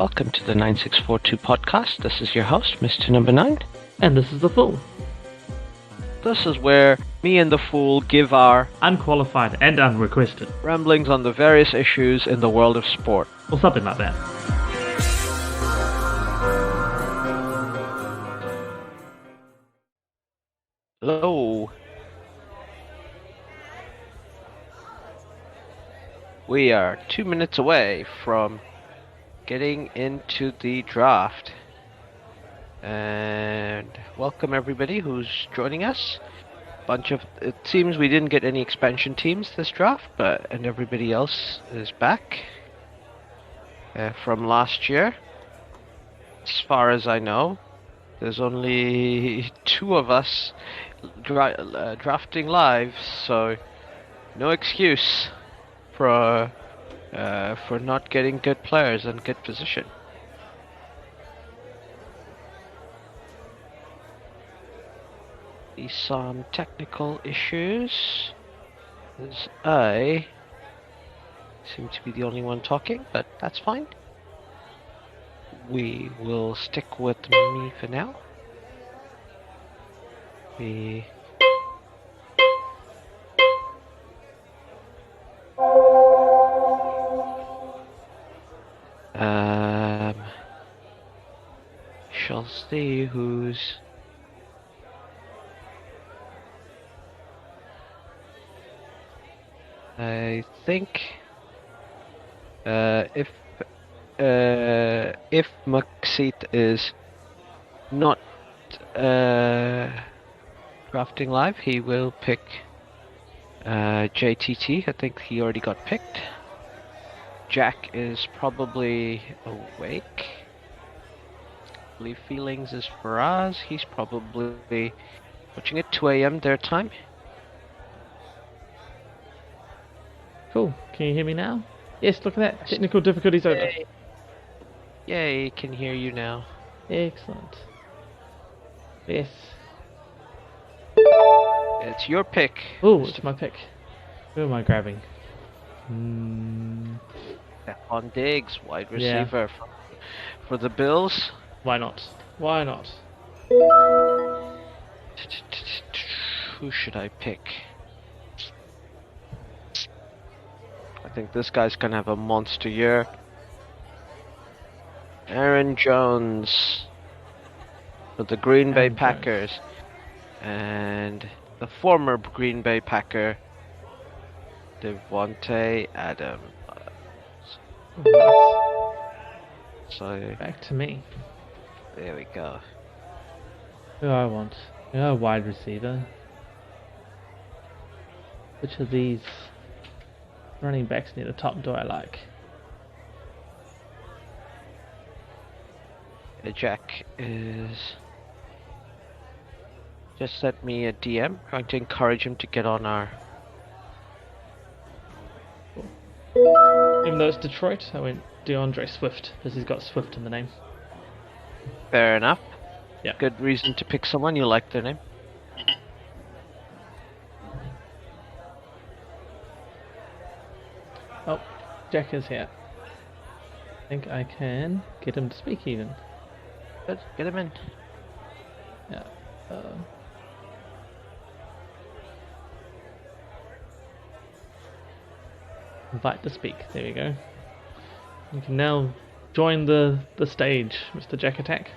welcome to the 9642 podcast. This is your host, Mr. Number 9. And this is The Fool. This is where me and the Fool give our Unqualified and unrequested. ramblings on the various issues in the world of sport. Or something like that. Hello. We are 2 minutes away from getting into the draft. And welcome everybody who's joining us. It seems we didn't get any expansion teams this draft, and everybody else is back from last year. As far as I know, there's only 2 of us drafting live, so no excuse for not getting good players and good position. Some technical issues, as I seem to be the only one talking, but that's fine. We will stick with me for now. Shall see who's I think if Maxit is not drafting live, he will pick JTT. I think he already got picked. Jack is probably awake. I believe Feelings is Faraz. He's probably watching at 2 a.m. their time. Cool. Can you hear me now? Yes, look at that. Technical difficulties over. Yay, can hear you now. Excellent. Yes. It's your pick. Oh, it's my pick. Who am I grabbing? Stephon Diggs, wide receiver for the Bills. Why not? Why not? Who should I pick? I think this guy's gonna have a monster year. Aaron Jones for the Green Bay Packers. And the former Green Bay Packer, Devontae Adams. So back to me. There we go. Who do I want? A wide receiver. Which of these running backs near the top do I like? Jack is just sent me a DM trying to encourage him to get on our. Even though it's Detroit, I went DeAndre Swift because he's got Swift in the name. Fair enough. Yeah. Good reason to pick someone you like their name. Oh, Jack is here. I think I can get him to speak even. Good, get him in. Yeah. Invite to speak. There we go. You can now join the stage, Mr. Jack Attack.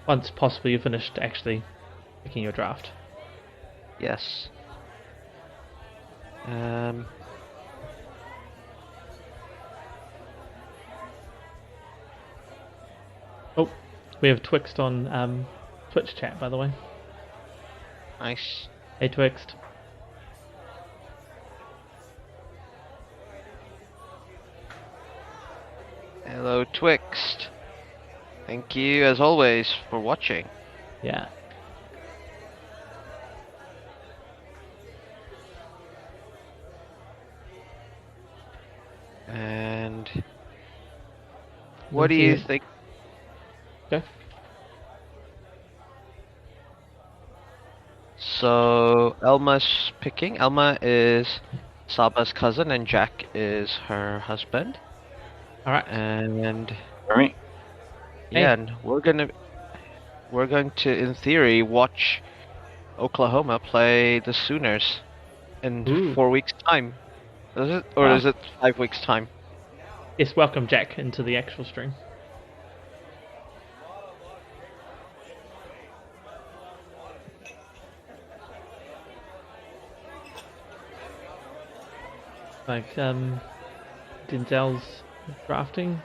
Once possibly you finished actually picking your draft. Yes. Oh, we have Twixt on Twitch chat, by the way. Nice. Hey, Twixt. Hello, Twixt. Thank you, as always, for watching. Yeah. And what do you think? Okay. So Elma's picking. Elma is Saba's cousin and Jack is her husband. All right. and For me? yeah, Hey. and we're going to, in theory, watch Oklahoma play the Sooners in Ooh. 4 weeks' time. Is it, or Wow. is it 5 weeks' time? Yes, welcome Jack into the actual stream. Like Denzel's drafting,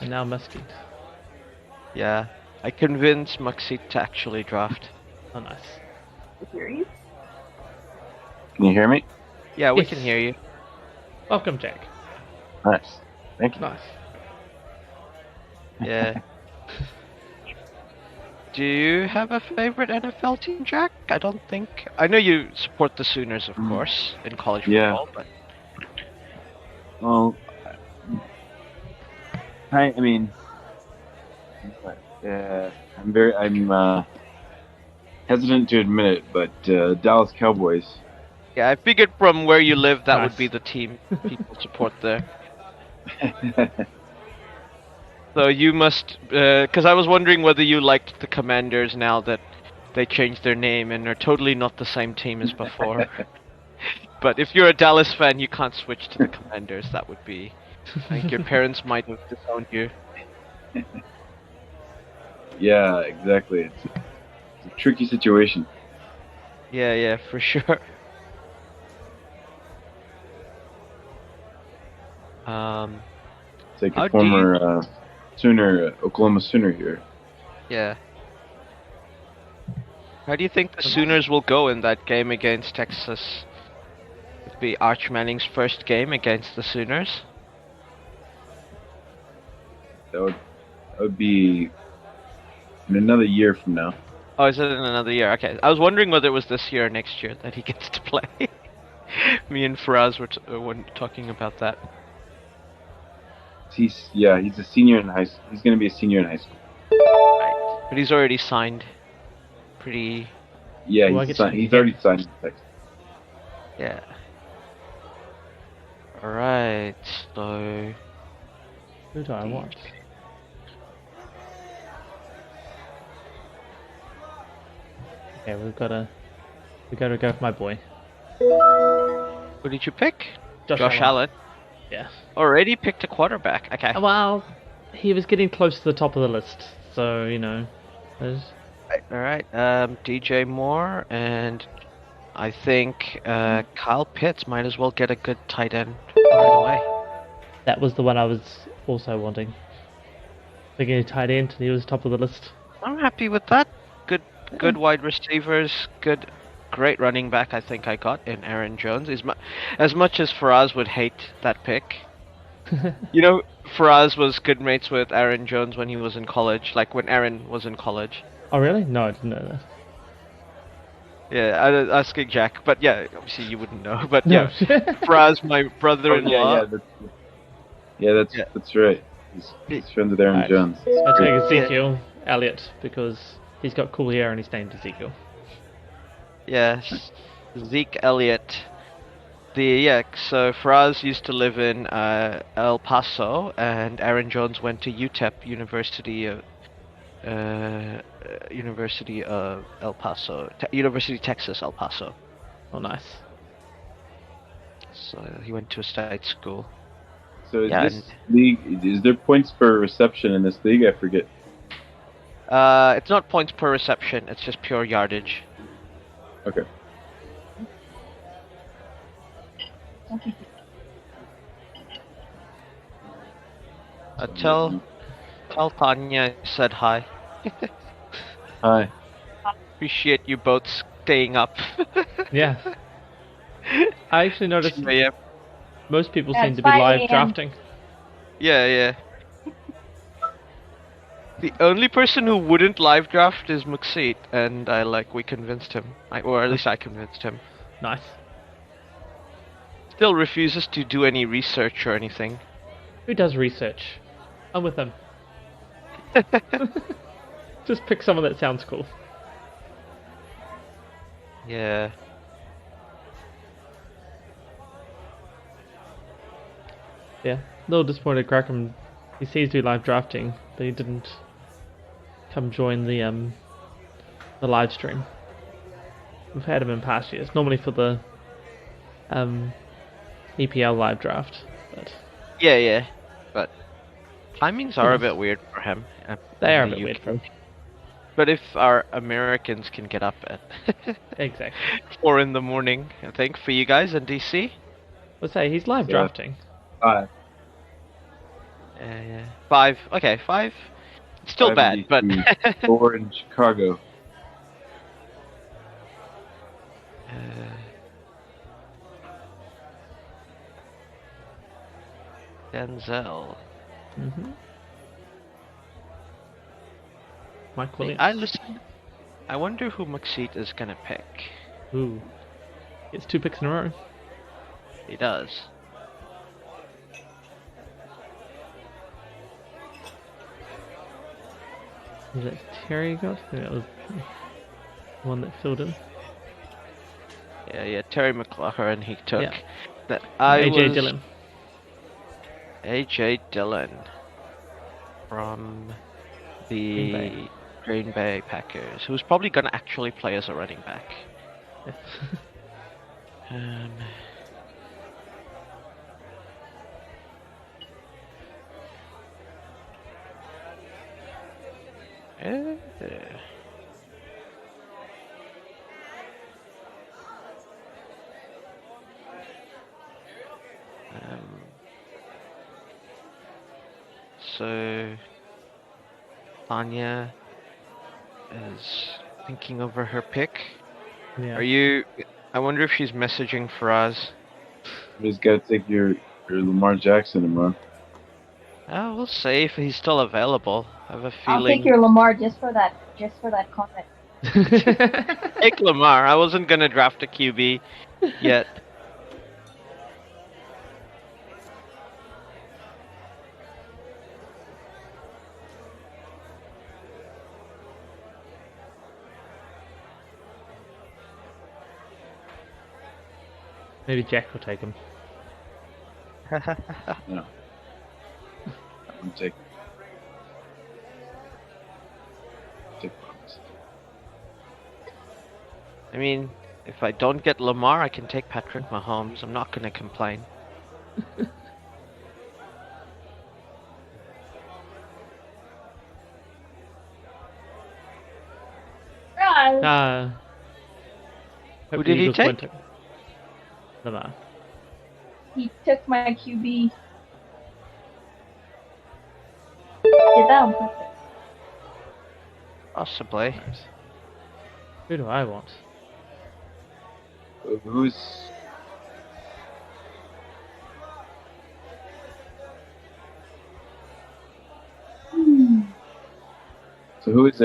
and now Muskie. Yeah, I convinced Maxit to actually draft. Oh, nice. Can you hear me? Yeah, we Yes. can hear you. Welcome Jack. Nice. Thank you. Nice. Yeah. Do you have a favorite NFL team, Jack? I don't think. I know you support the Sooners, of course, in college Yeah. football, but Well, I mean, I'm hesitant to admit it, but Dallas Cowboys. yeah, I figured from where you live that would Nice. be the team people support there. So you must, because I was wondering whether you liked the Commanders now that they changed their name and are totally not the same team as before. But if you're a Dallas fan, you can't switch to the Commanders. That would be, I think your parents might have disowned you. Yeah, exactly. It's a tricky situation. Yeah, for sure. It's like How a do you- former Sooner, Oklahoma Sooner here. Yeah. How do you think the Sooners will go in that game against Texas? It'll be Arch Manning's first game against the Sooners. That would be in another year from now. Oh, is it in another year? Okay, I was wondering whether it was this year or next year that he gets to play. Me and Faraz were talking about that. He's a senior in high school. He's going to be a senior in high school. Right. But he's already signed. Pretty. Yeah, Well, I he's get to- already signed in Texas. Yeah. Alright, so. Who do I want? Okay, we gotta go with my boy. Who did you pick? Josh Allen. Yeah. Already picked a quarterback. Okay. Well, he was getting close to the top of the list, so you know. there's- Alright, DJ Moore, and I think Kyle Pitts might as well get a good tight end right away. That was the one I was also wanting. Thinking a tight end, he was top of the list. I'm happy with that. Good wide receivers, great running back. I think I got in Aaron Jones. As much as Faraz would hate that pick, you know, Faraz was good mates with Aaron Jones when he was in college. Like when Aaron was in college. Oh really? No, I didn't know that. Yeah, I was asking Jack, but yeah, obviously you wouldn't know. But No. yeah, Faraz, my brother-in-law. That's right. He's friends with Aaron Right. Jones. I It's take great. Ezekiel Elliott because he's got cool hair and he's named Ezekiel. Yes, Zeke Elliott. So Faraz used to live in El Paso, and Aaron Jones went to UTEP, University of El Paso, University of Texas, El Paso. Oh, nice. So he went to a state school. So is Yeah, this league? Is there points per reception in this league? I forget. It's not points per reception; it's just pure yardage. Okay. Tell Tanya I said hi. Hi. Appreciate you both staying up. Yeah. I actually noticed yeah, most people Yeah, seem it's to be 5 live a.m. drafting. yeah. The only person who wouldn't live draft is McSeat, and we convinced him, or at least I convinced him. Nice. Still refuses to do any research or anything. Who does research? I'm with him. Just pick someone that sounds cool. Yeah, a little disappointed. Crackham, he seems to be live drafting, but he didn't come join the live stream. We've had him in past years, normally for the EPL live draft, but Yeah. But timings are a Yes. bit weird for him they in are a the bit weird for UK. him. But if our Americans can get up at Exactly. 4 in the morning, I think, for you guys in DC. Let's say he's live So, drafting. 5. Yeah. 5. Okay, 5. It's still 5 bad, in but DC, 4 in Chicago. Denzel. Mm-hmm. Mike Williams. I wonder who McSeat is gonna pick. Ooh. It's 2 picks in a row. He does. Was it Terry got? I think that was the one that filled in. Yeah. Terry McLaurin he took. Yeah. That I AJ was Dillon. AJ Dillon from the Green Bay. Green Bay Packers, who's probably gonna actually play as a running back. Yes. Um, eh, um, so Tanya is thinking over her pick. Yeah. Are you? I wonder if she's messaging for us. You just gotta take your Lamar Jackson tomorrow. Oh, we'll see if he's still available. I have a I'll feeling. take your Lamar just for that comment. Take Lamar. I wasn't gonna draft a QB yet. Maybe Jack will take him. No. I'm taking. Take Mahomes. I mean, if I don't get Lamar, I can take Patrick Mahomes. I'm not gonna complain. Ah, Who did he take? Lamar. he took my QB. Did that on purpose. Possibly. Nice. Who do I want? Who's so? Who's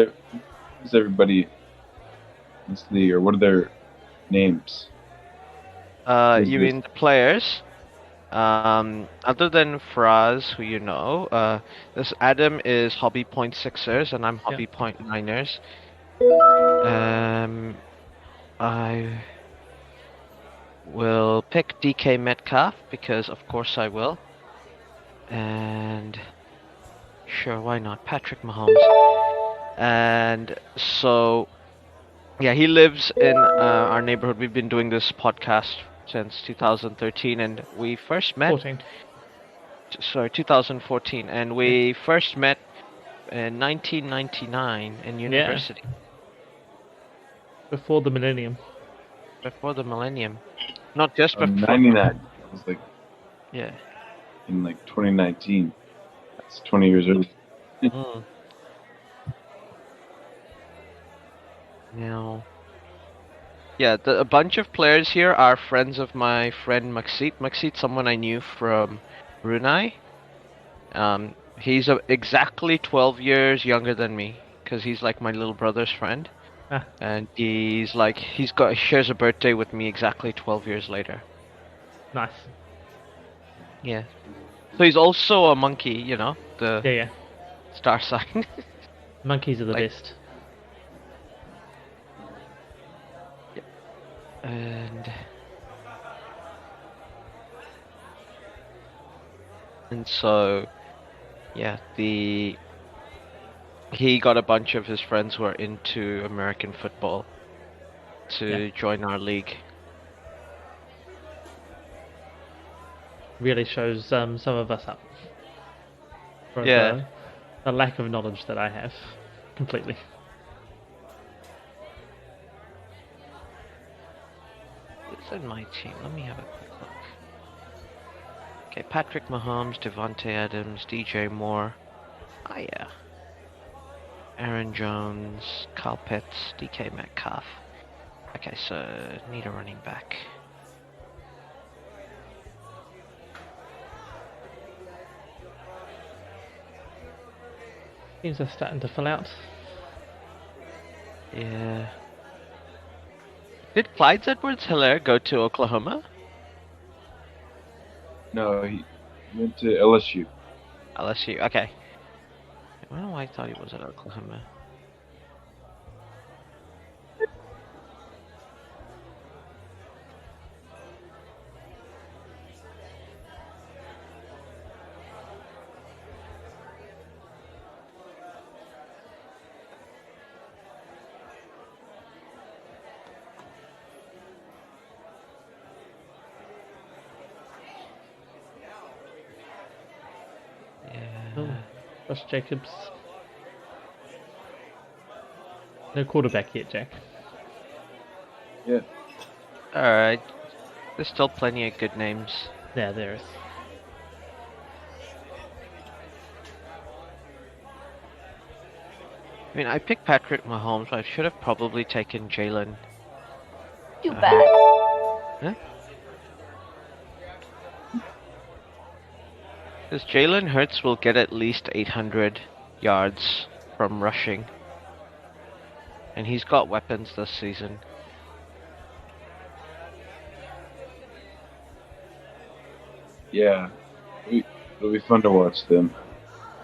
everybody in this league, or what are their names? Who's You this? mean the players? Other than Fraz, who you know, this Adam is Hobby Point Sixers and I'm Hobby Point Niners. I will pick DK Metcalf because of course I will. And sure, why not? Patrick Mahomes. And so, yeah, he lives in our neighborhood. We've been doing this podcast since 2013, and we first met. 14. Sorry, 2014, and we first met in 1999 in university. Before the millennium. Before the millennium. Not just before. 99. It was like Yeah. in like 2019. That's 20 years early. Mm. Now, yeah, a bunch of players here are friends of my friend Maxit. Maxit, someone I knew from Brunei. He's exactly 12 years younger than me, because he's like my little brother's friend. Ah. And he shares a birthday with me exactly 12 years later. Nice. Yeah. So he's also a monkey, you know, the Yeah. star sign. Monkeys are the Like- best. And And so, yeah, he got a bunch of his friends who are into American football to join our league. Really shows some of us up. For Yeah. the lack of knowledge that I have, completely. Who's in my team? Let me have a quick look. Okay, Patrick Mahomes, Devontae Adams, DJ Moore. Oh yeah. Aaron Jones, Kyle Pitts, DK Metcalf. Okay, so need a running back. Teams are starting to fill out. Yeah. Did Clyde Edwards-Helaire go to Oklahoma? No, he went to LSU. LSU, okay. I don't know why I thought he was at Oklahoma. Josh Jacobs. No quarterback yet, Jack. Yeah. Alright. There's still plenty of good names. Yeah, there is. I mean, I picked Patrick Mahomes, but I should have probably taken Jalen. Too bad. Huh? Because Jalen Hurts will get at least 800 yards from rushing. And he's got weapons this season. Yeah. It'll be fun to watch them.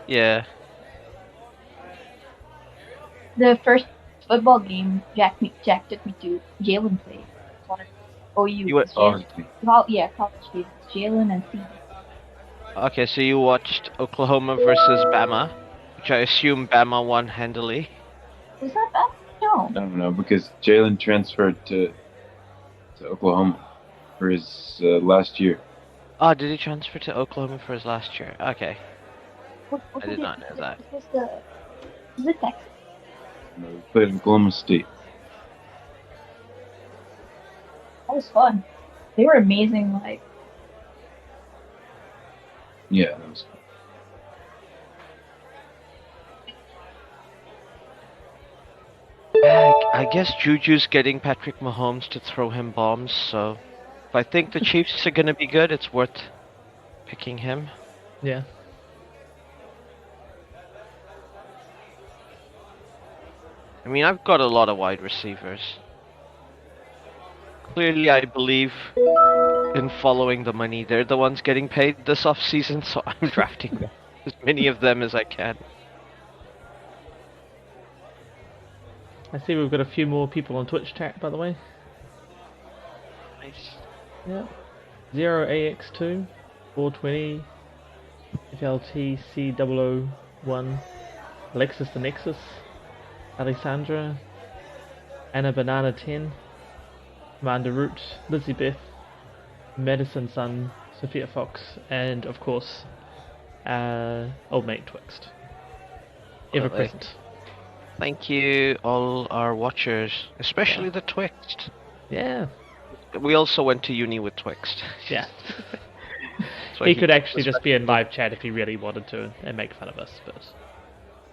Yeah. The first football game Jack took me to, Jalen played. OU. You went- College games. Jalen and CD. Okay, so you watched Oklahoma versus Bama, which I assume Bama won handily. Was that bad? No. No, because Jalen transferred to Oklahoma for his last year. Oh, did he transfer to Oklahoma for his last year? Okay. What I did not know that. Was it Texas? No, he played in Oklahoma State. That was fun. They were amazing. Like, Yeah, that was fun. I guess Juju's getting Patrick Mahomes to throw him bombs, so if I think the Chiefs are gonna be good, it's worth picking him. Yeah. I mean, I've got a lot of wide receivers. Clearly, I believe in following the money. They're the ones getting paid this off-season, so I'm drafting as many of them as I can. I see we've got a few more people on Twitch chat, by the way. Nice. Yeah. 0AX2, 420, FLTC001, Alexis the Nexus, Alexandra, Anna Banana 10, Commander Root, Lizzie Beth, Madison Sun, Sophia Fox, and of course, old mate Twixt. Ever Lovely. present. Thank you, all our watchers, especially the Twixt. Yeah. We also went to uni with Twixt. Yeah. So He could actually just be in live chat if he really wanted to and make fun of us, but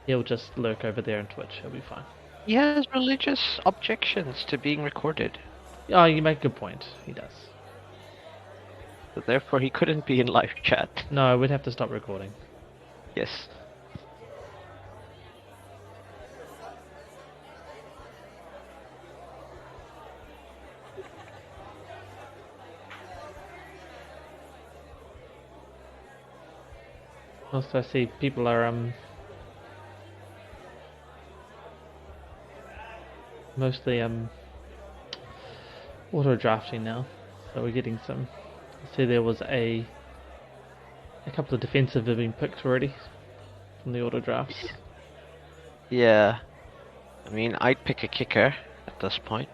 he'll just lurk over there on Twitch. He'll be fine. He has religious objections to being recorded, Oh, you make a good point. He does. so therefore he couldn't be in live chat. No, we'd have to stop recording. Yes. Also, I see people are mostly auto drafting now, so we're getting some. I see there was a a couple of defensive have been picked already from the auto drafts. Yeah. I mean, I'd pick a kicker at this point.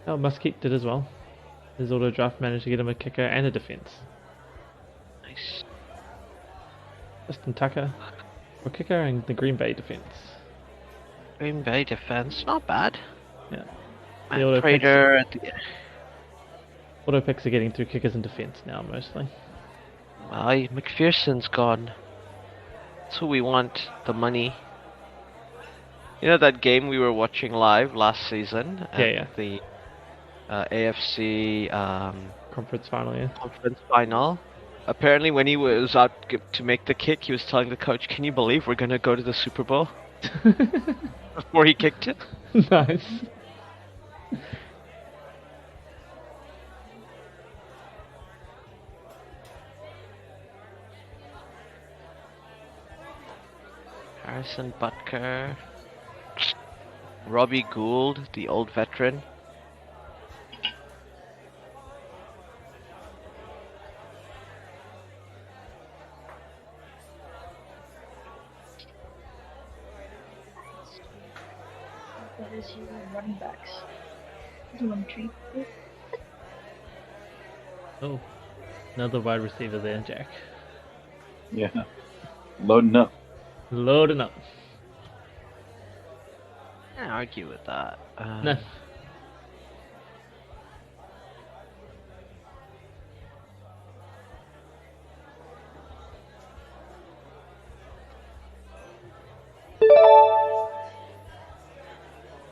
Oh, Muskie did as well. His auto draft managed to get him a kicker and a defense. Nice. Justin Tucker for kicker and the Green Bay defense. Green Bay defense, not bad. Yeah. Matt auto Prater at the... Auto picks are getting through kickers and defense now mostly. Well, McPherson's gone. That's who we want, the money. You know that game we were watching live last season? Yeah. The AFC Conference final, yeah. conference final. Apparently, when he was out to make the kick, he was telling the coach, "Can you believe we're gonna go to the Super Bowl?" Before he kicked it. Nice. Harrison Butker. Robbie Gould, the old veteran. That is your running backs. Do you want to treat this? Oh, another wide receiver there, Jack. Yeah. Loading up. Loading up. Can't argue with that. No.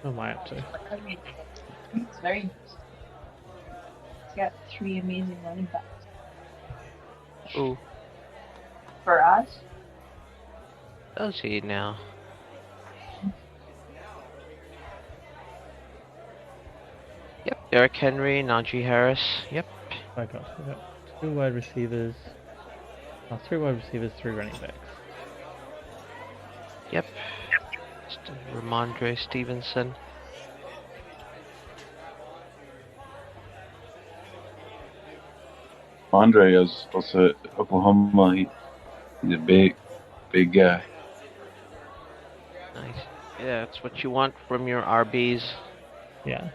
What am I up to? It's very interesting. It's got 3 amazing running backs. Ooh, For us, does he now? Yep, Derrick Henry, Najee Harris. Yep. I got 2 wide receivers. 3 wide receivers, 3 running backs. Yep. Ramondre Stevenson. Andre is also at Oklahoma. He's a big guy. Nice. Yeah, that's what you want from your RBs. Yeah.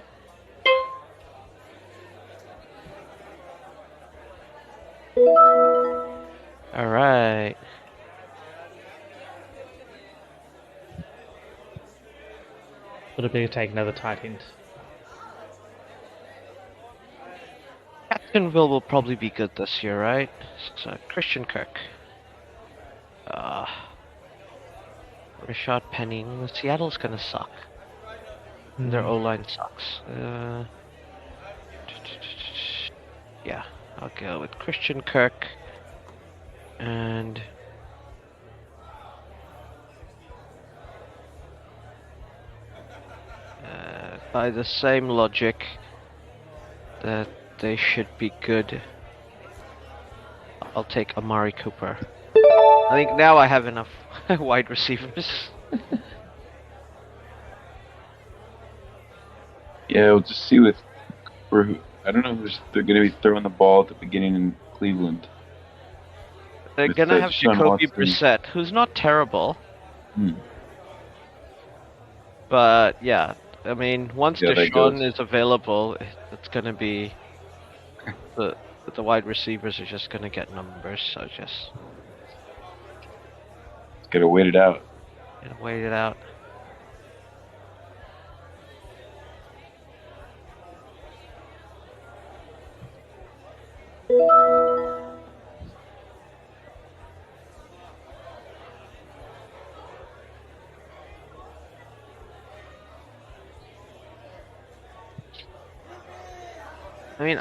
Alright. Would it be to take another tight end? Jacksonville will probably be good this year, right? So, Christian Kirk. Rashad Penny. Seattle's gonna suck. Their O-line sucks. Yeah, I'll go with Christian Kirk. And... by the same logic that they should be good, I'll take Amari Cooper. I think now I have enough wide receivers. Yeah, we'll just see with Cooper. I don't know who's they're going to be throwing the ball at the beginning in Cleveland. They're With gonna the have Deshaun Jacoby Watson. Brissett, who's not terrible, Hmm. but yeah, I mean, once Yeah, that Deshaun goes. is available, it's gonna be the wide receivers are just gonna get numbers. So just Got to wait it out. wait it out. I mean,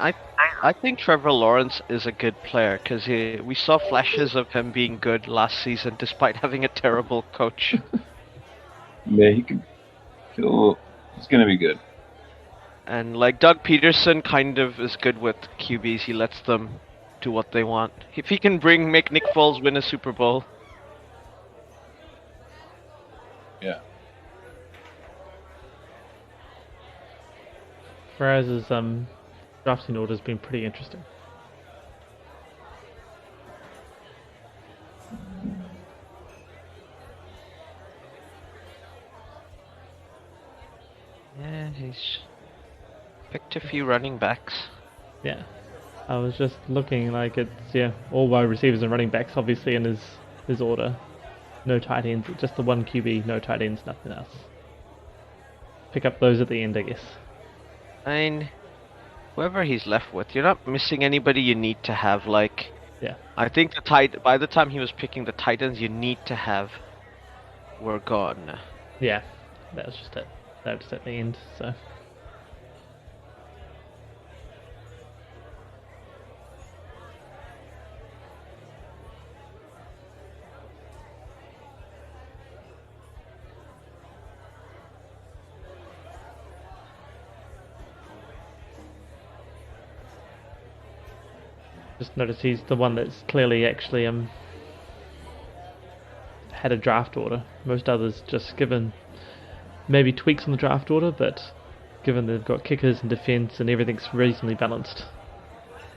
I think Trevor Lawrence is a good player because we saw flashes of him being good last season despite having a terrible coach. Yeah, he could. He's going to be good. And like Doug Peterson kind of is good with QBs. He lets them do what they want. If he can make Nick Foles win a Super Bowl. Yeah. Faraz's drafting order's been pretty interesting. Yeah, he's picked a few running backs. Yeah. I was just looking like it's all wide receivers and running backs obviously in his order. No tight ends, just the one QB, no tight ends, nothing else. Pick up those at the end, I guess. I mean, whoever he's left with, you're not missing anybody you need to have. Like, Yeah. I think by the time he was picking the Titans, you need to have were gone. Yeah. That was just it. That was just at the end, so. Just notice he's the one that's clearly actually had a draft order. Most others just given maybe tweaks on the draft order, but given they've got kickers and defense and everything's reasonably balanced.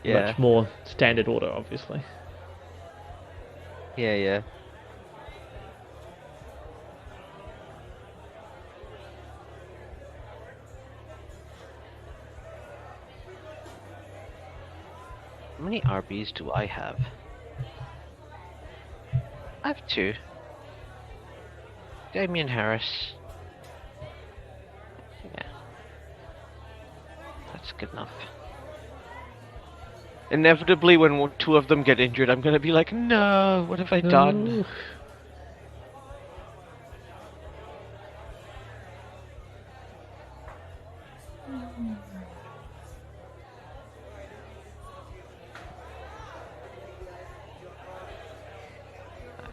Yeah. Much more standard order, obviously. Yeah. How many RBs do I have? I have 2. Damian Harris. Yeah. That's good enough. Inevitably, when 2 of them get injured, I'm gonna be like, no, what have I done? No.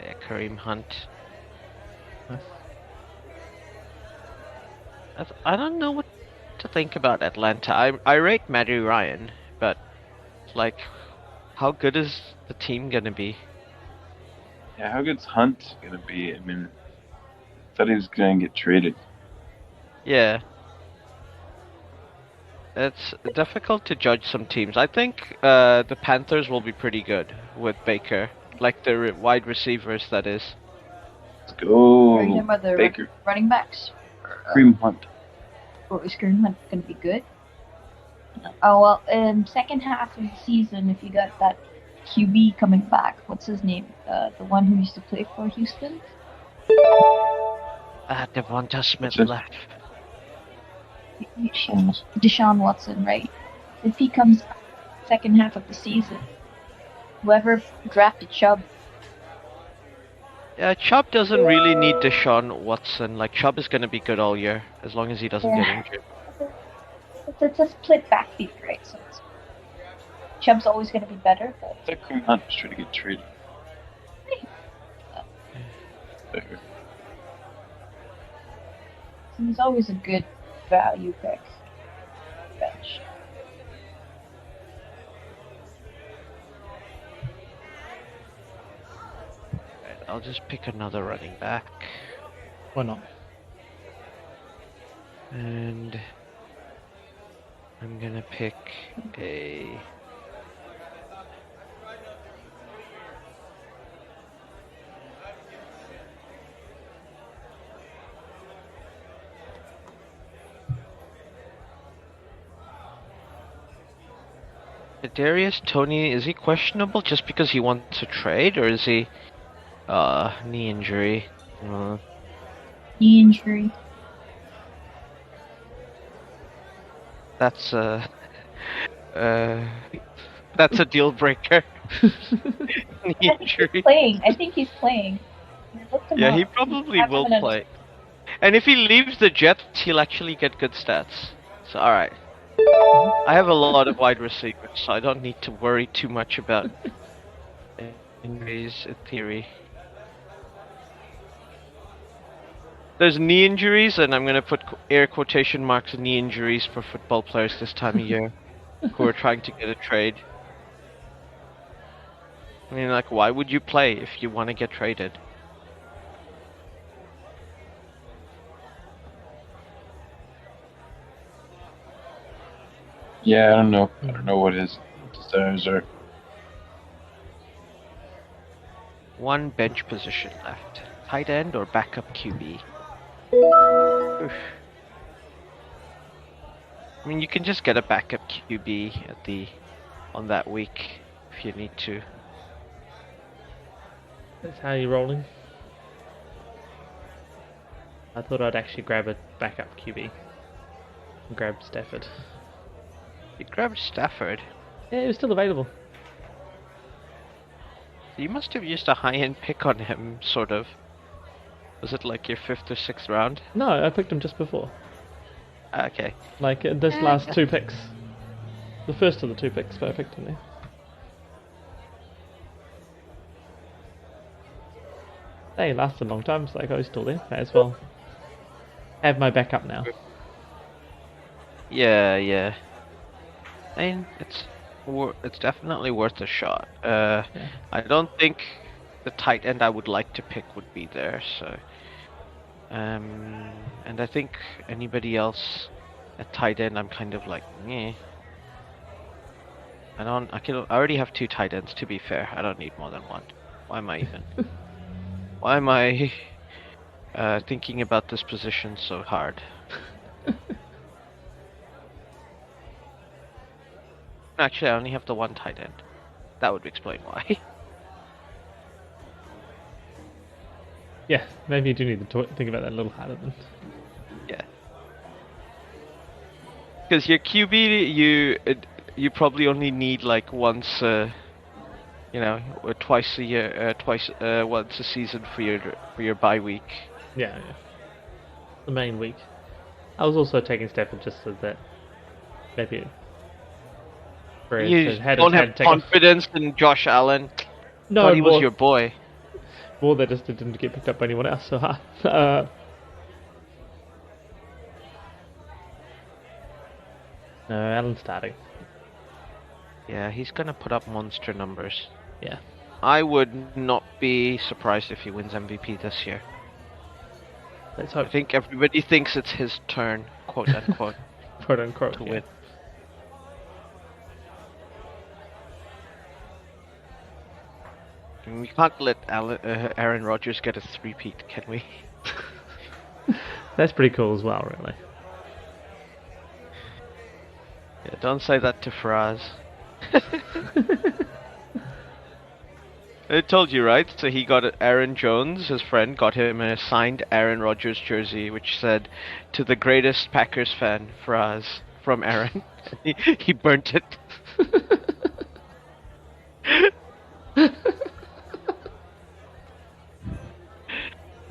Yeah, Kareem Hunt. Nice. I don't know what to think about Atlanta. I rate Matty Ryan, but like, how good is the team gonna be? Yeah, how good's Hunt gonna be? I mean, I thought he was gonna get traded. Yeah. It's difficult to judge some teams. I think the Panthers will be pretty good with Baker. Like the wide receivers, that is. Let's go. Are you talking about the Baker. running backs? Kareem Hunt. Or is Kareem Hunt going to be good? Oh, well, second half of the season, if you got that QB coming back, what's his name? The one who used to play for Houston? Devonta Smith What's it? left. Deshaun Watson, right? If he comes back second half of the season, whoever drafted Chubb, Yeah, Chubb doesn't really need Deshaun Watson. Like, Chubb is gonna be good all year, as long as he doesn't get injured. it's a split backfield, right? So Chubb's always going to be better, but I thought Kareem Hunt was trying to get traded. There. he's always a good value pick. Bench. Right, I'll just pick another running back. Why not? And I'm gonna pick a... Darius Tony, is he questionable just because he wants to trade, or is he knee injury? Knee injury. That's that's a deal breaker. Knee injury. Playing. I think he's playing. I looked him Yeah, up. he probably I will haven't play. And if he leaves the Jets, he'll actually get good stats. So, alright. I have a lot of wide receivers, so I don't need to worry too much about injuries in theory. There's knee injuries, and I'm gonna put air quotation marks knee injuries for football players this time of year who are trying to get a trade. I mean, like, why would you play if you want to get traded? Yeah, I don't know. I don't know what his desires are. One bench position left. Tight end or backup QB? Oof. I mean, you can just get a backup QB on that week if you need to. That's how you're rolling. I thought I'd actually grab a backup QB. And grab Stafford. You grabbed Stafford. Yeah, he was still available. You must have used a high-end pick on him, sort of. Was it like your 5th or 6th round? No, I picked him just before. Okay. Like this last 2 picks. The first of the 2 picks, but I picked him there. They lasted a long time, so like I was still there. May as well have my backup now. Yeah. I mean, it's definitely worth a shot. Yeah. I don't think the tight end I would like to pick would be there, so. And I think anybody else at tight end, I'm kind of like, meh. I already have 2 tight ends. To be fair, I don't need more than 1. Why am I even? Why am I thinking about this position so hard? Actually, I only have the 1 tight end. That would explain why. Yeah, maybe you do need to think about that a little harder then. Yeah. Because your QB, you probably only need like once, or twice a year, once a season for your bye week. Yeah. The main week. I was also taking Stafford just so that maybe. You don't have confidence in Josh Allen. No, but he was your boy. More that just didn't get picked up by anyone else. So, no, Allen's starting. Yeah, he's gonna put up monster numbers. Yeah. I would not be surprised if he wins MVP this year. Let's hope. I think everybody thinks it's his turn, quote unquote, quote unquote, to win. I mean, we can't let Aaron Rodgers get a 3-peat, can we? That's pretty cool as well, really. Yeah, don't say that to Faraz. I told you, right? So he got Aaron Jones, his friend, got him a signed Aaron Rodgers jersey, which said, "To the greatest Packers fan, Faraz," from Aaron. He burnt it.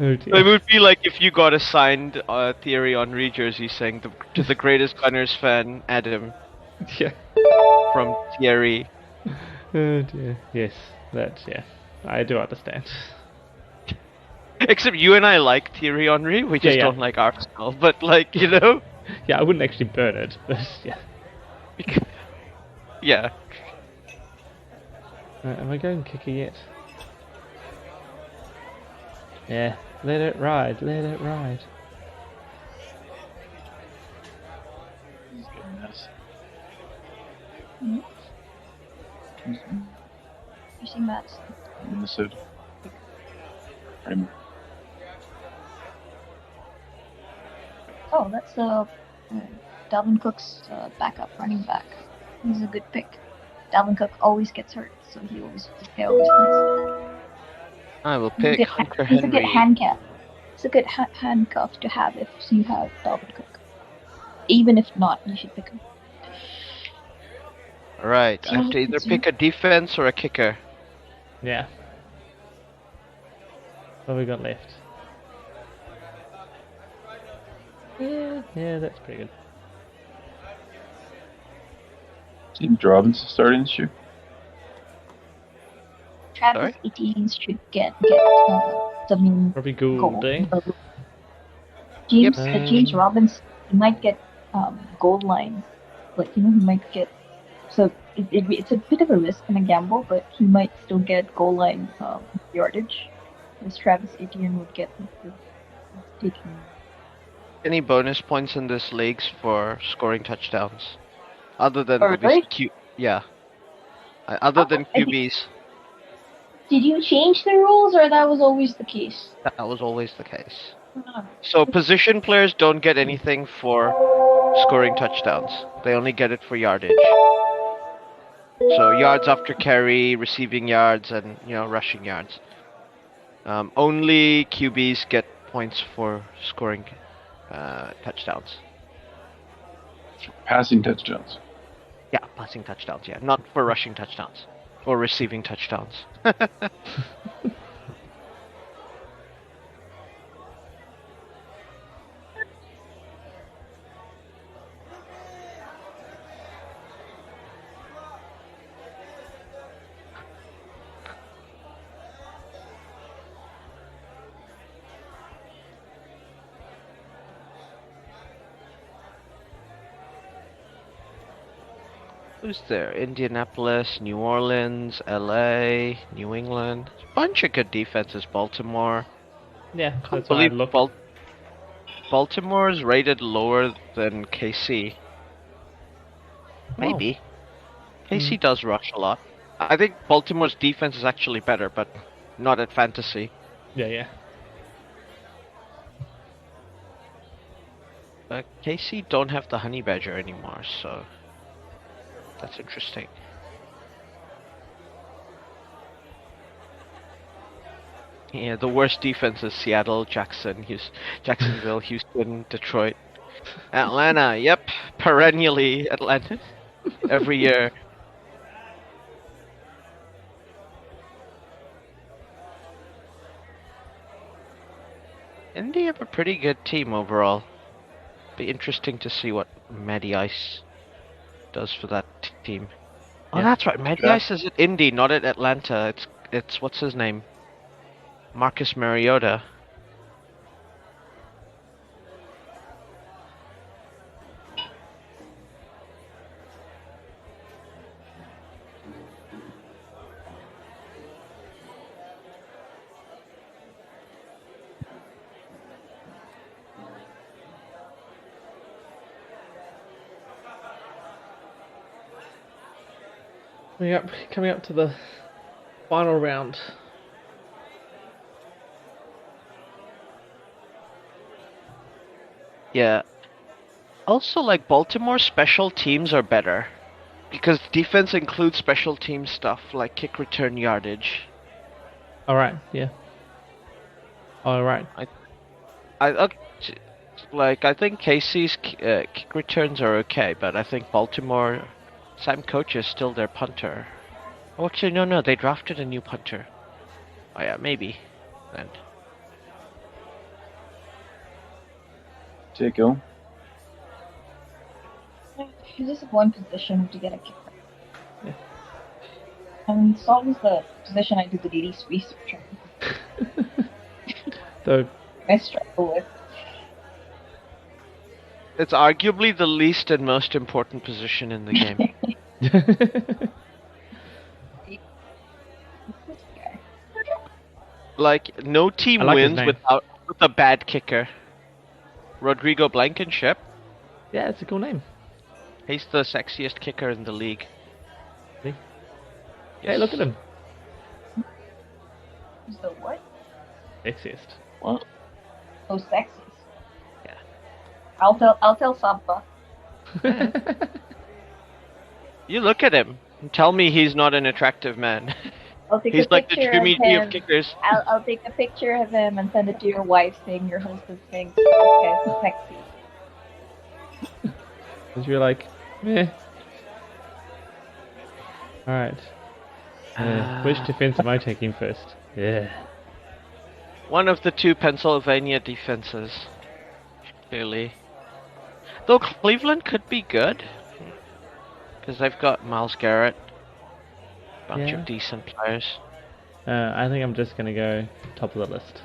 Oh dear. It would be like if you got a signed Thierry Henry jersey saying "To the greatest Gunners fan, Adam." Yeah. From Thierry. Oh dear. Yes, yeah. I do understand. Except you and I like Thierry Henry, we just don't like Arsenal, but like, you know? Yeah, I wouldn't actually burn it, but yeah. Yeah. Am I going kicker yet? Yeah, let it ride. You see Matt's. Minnesota. Oh, that's Dalvin Cook's backup running back. He's a good pick. Dalvin Cook always gets hurt, so he always plays. I will pick Hunter He's Henry. a good handcuff. It's a good handcuff to have if you have Dalvin Cook. Even if not, you should pick him. Alright, I have to either pick a defense or a kicker. Yeah. What have we got left? Yeah, that's pretty good. James Robinson starting this year? Travis Etienne should get some Probably Gould, gold. eh? James Robinson, he might get gold line. Like, he might get... So it's a bit of a risk and a gamble, but he might still get goal line yardage. As Travis Etienne would get taking. Any bonus points in this leagues for scoring touchdowns? Other than really? other than QBs. Did you change the rules, or that was always the case? That was always the case. So position players don't get anything for scoring touchdowns. They only get it for yardage. So yards after carry, receiving yards, and rushing yards. Only QBs get points for scoring touchdowns. Passing touchdowns. Yeah, passing touchdowns. Yeah, not for rushing touchdowns or receiving touchdowns. Who's there? Indianapolis, New Orleans, LA, New England. Bunch of good defenses. Baltimore. Yeah, Can't that's why I believe looked. Baltimore is rated lower than KC. Maybe. KC does rush a lot. I think Baltimore's defense is actually better, but not at fantasy. Yeah. KC don't have the Honey Badger anymore, so that's interesting. Yeah, the worst defense is Seattle, Jacksonville, Houston, Detroit, Atlanta. Yep, perennially Atlanta. Every year. Indy have a pretty good team overall. Be interesting to see what Matty Ice does for that team. Oh, Yeah. that's right. Matty Ice is at Indy, not at Atlanta. It's what's his name? Marcus Mariota. Coming up to the final round. Yeah. Also, like Baltimore special teams are better because defense includes special team stuff like kick return yardage. Alright, yeah. Alright. I think KC's kick returns are okay, but I think Baltimore, Sam Coach is still their punter. Oh, actually, no, they drafted a new punter. Oh yeah, maybe then. Tico. You just have one position to get a kicker. Yeah. And it's always the position I do the least research on. So, I struggle with. It's arguably the least and most important position in the game. Like, no team I like his wins name. with a bad kicker. Rodrigo Blankenship, yeah, it's a cool name. he's the sexiest kicker in the league. See? Hey, look at him. Who's the what? Sexiest. What? Oh, sexy. Yeah. I'll tell Samba. You look at him and tell me he's not an attractive man. I'll take He's a like the picture Jimmy of G him. of kickers. I'll take a picture of him and send it to your wife saying your husband thinks this guy's sexy. And you're like, meh. Alright. Which defense am I taking first? Yeah. One of the two Pennsylvania defenses. Clearly. Though Cleveland could be good. Because they've got Myles Garrett. Bunch Yeah. of decent players. I think I'm just gonna go top of the list.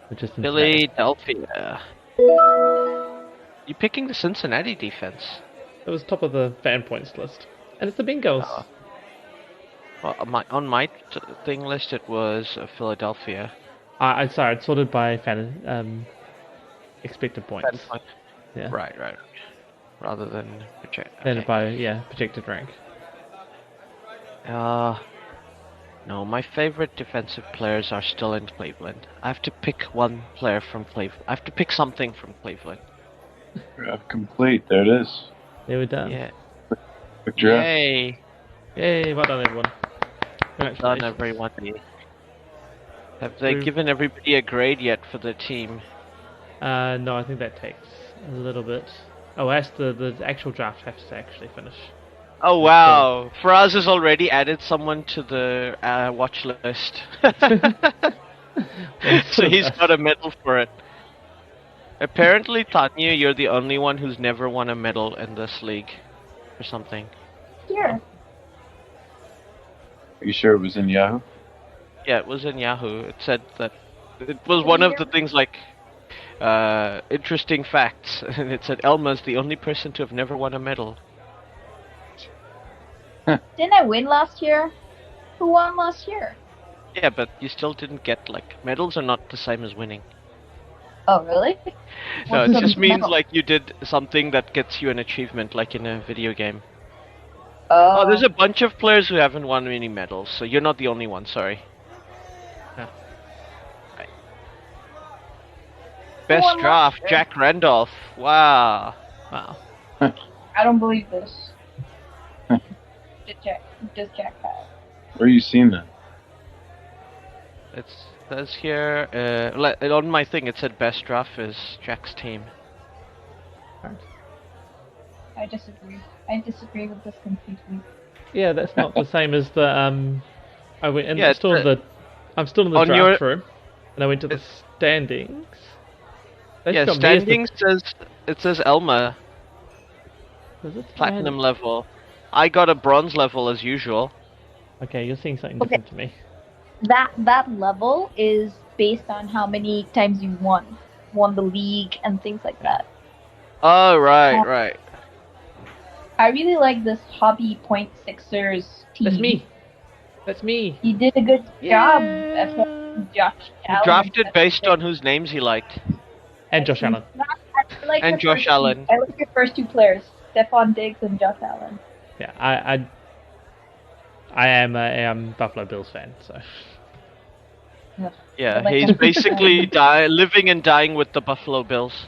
Which is Cincinnati. Philadelphia. You picking the Cincinnati defense? It was top of the fan points list. And it's the Bengals. Oh. Well, on my thing list, it was Philadelphia. I'm sorry, it's sorted by fan expected points. Fan point. Yeah. Right. Rather than project. Then Okay. by projected rank. No, my favorite defensive players are still in Cleveland. I have to pick one player from Cleveland. I have to pick something from Cleveland. Draft complete. There it is. There we're done. Yeah. Quick draft. Yay! Yay, well done everyone. Done Congratulations. everyone. Have they We've- given everybody a grade yet for the team? No, I think that takes a little bit. Oh, the actual draft has to actually finish. Oh wow! Faraz has already added someone to the watch list. So he's got a medal for it. Apparently, Tanya, you're the only one who's never won a medal in this league, or something. Here. Are you sure it was in Yahoo? Yeah, it was in Yahoo. It said that it was one of the things like interesting facts, and it said Elma's the only person to have never won a medal. Didn't I win last year? Who won last year? Yeah, but you still didn't get like medals are not the same as winning. Oh, really? No, What's it the just means medal? like you did something that gets you an achievement, like in a video game. Oh, Oh, there's a bunch of players who haven't won any medals, so you're not the only one. Sorry. Yeah. Right. Best won last draft, year? Jack Randolph. Wow. Wow. I don't believe this. Does Jack have? Where are you seeing that? It says here on my thing. It said best draft is Jack's team. I disagree. I disagree with this completely. Yeah, that's not the same as the I went and Yeah, still it's, the I'm still in the on draft your- room, and I went to the standings. They've Yeah, got me as the- standings says Elma Does it? platinum level. I got a bronze level as usual. Okay, you're seeing something Okay. different to me. That level is based on how many times you won the league and things like that. Oh right. I really like this hobby point sixers team. That's me. That's me. You did a good job, Yeah. Josh Allen. Drafted based on whose names he liked. And Josh Allen. I like And your Josh first Allen. I like your first two players, Stephon Diggs and Josh Allen. Yeah, I am a Buffalo Bills fan, so Yeah, Like he's a- basically living and dying with the Buffalo Bills,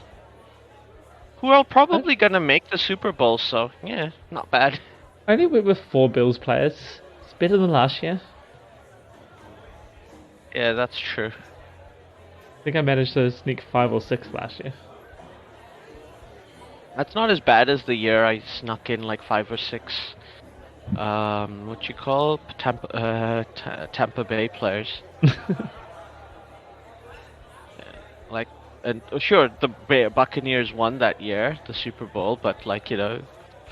who are probably gonna make the Super Bowl. So yeah, not bad. I only went with 4 Bills players. It's better than last year. Yeah, that's true. I think I managed to sneak 5 or 6 last year. That's not as bad as the year I snuck in like 5 or 6. What you call Tampa Bay players. Like, and sure, the Buccaneers won that year, the Super Bowl, but like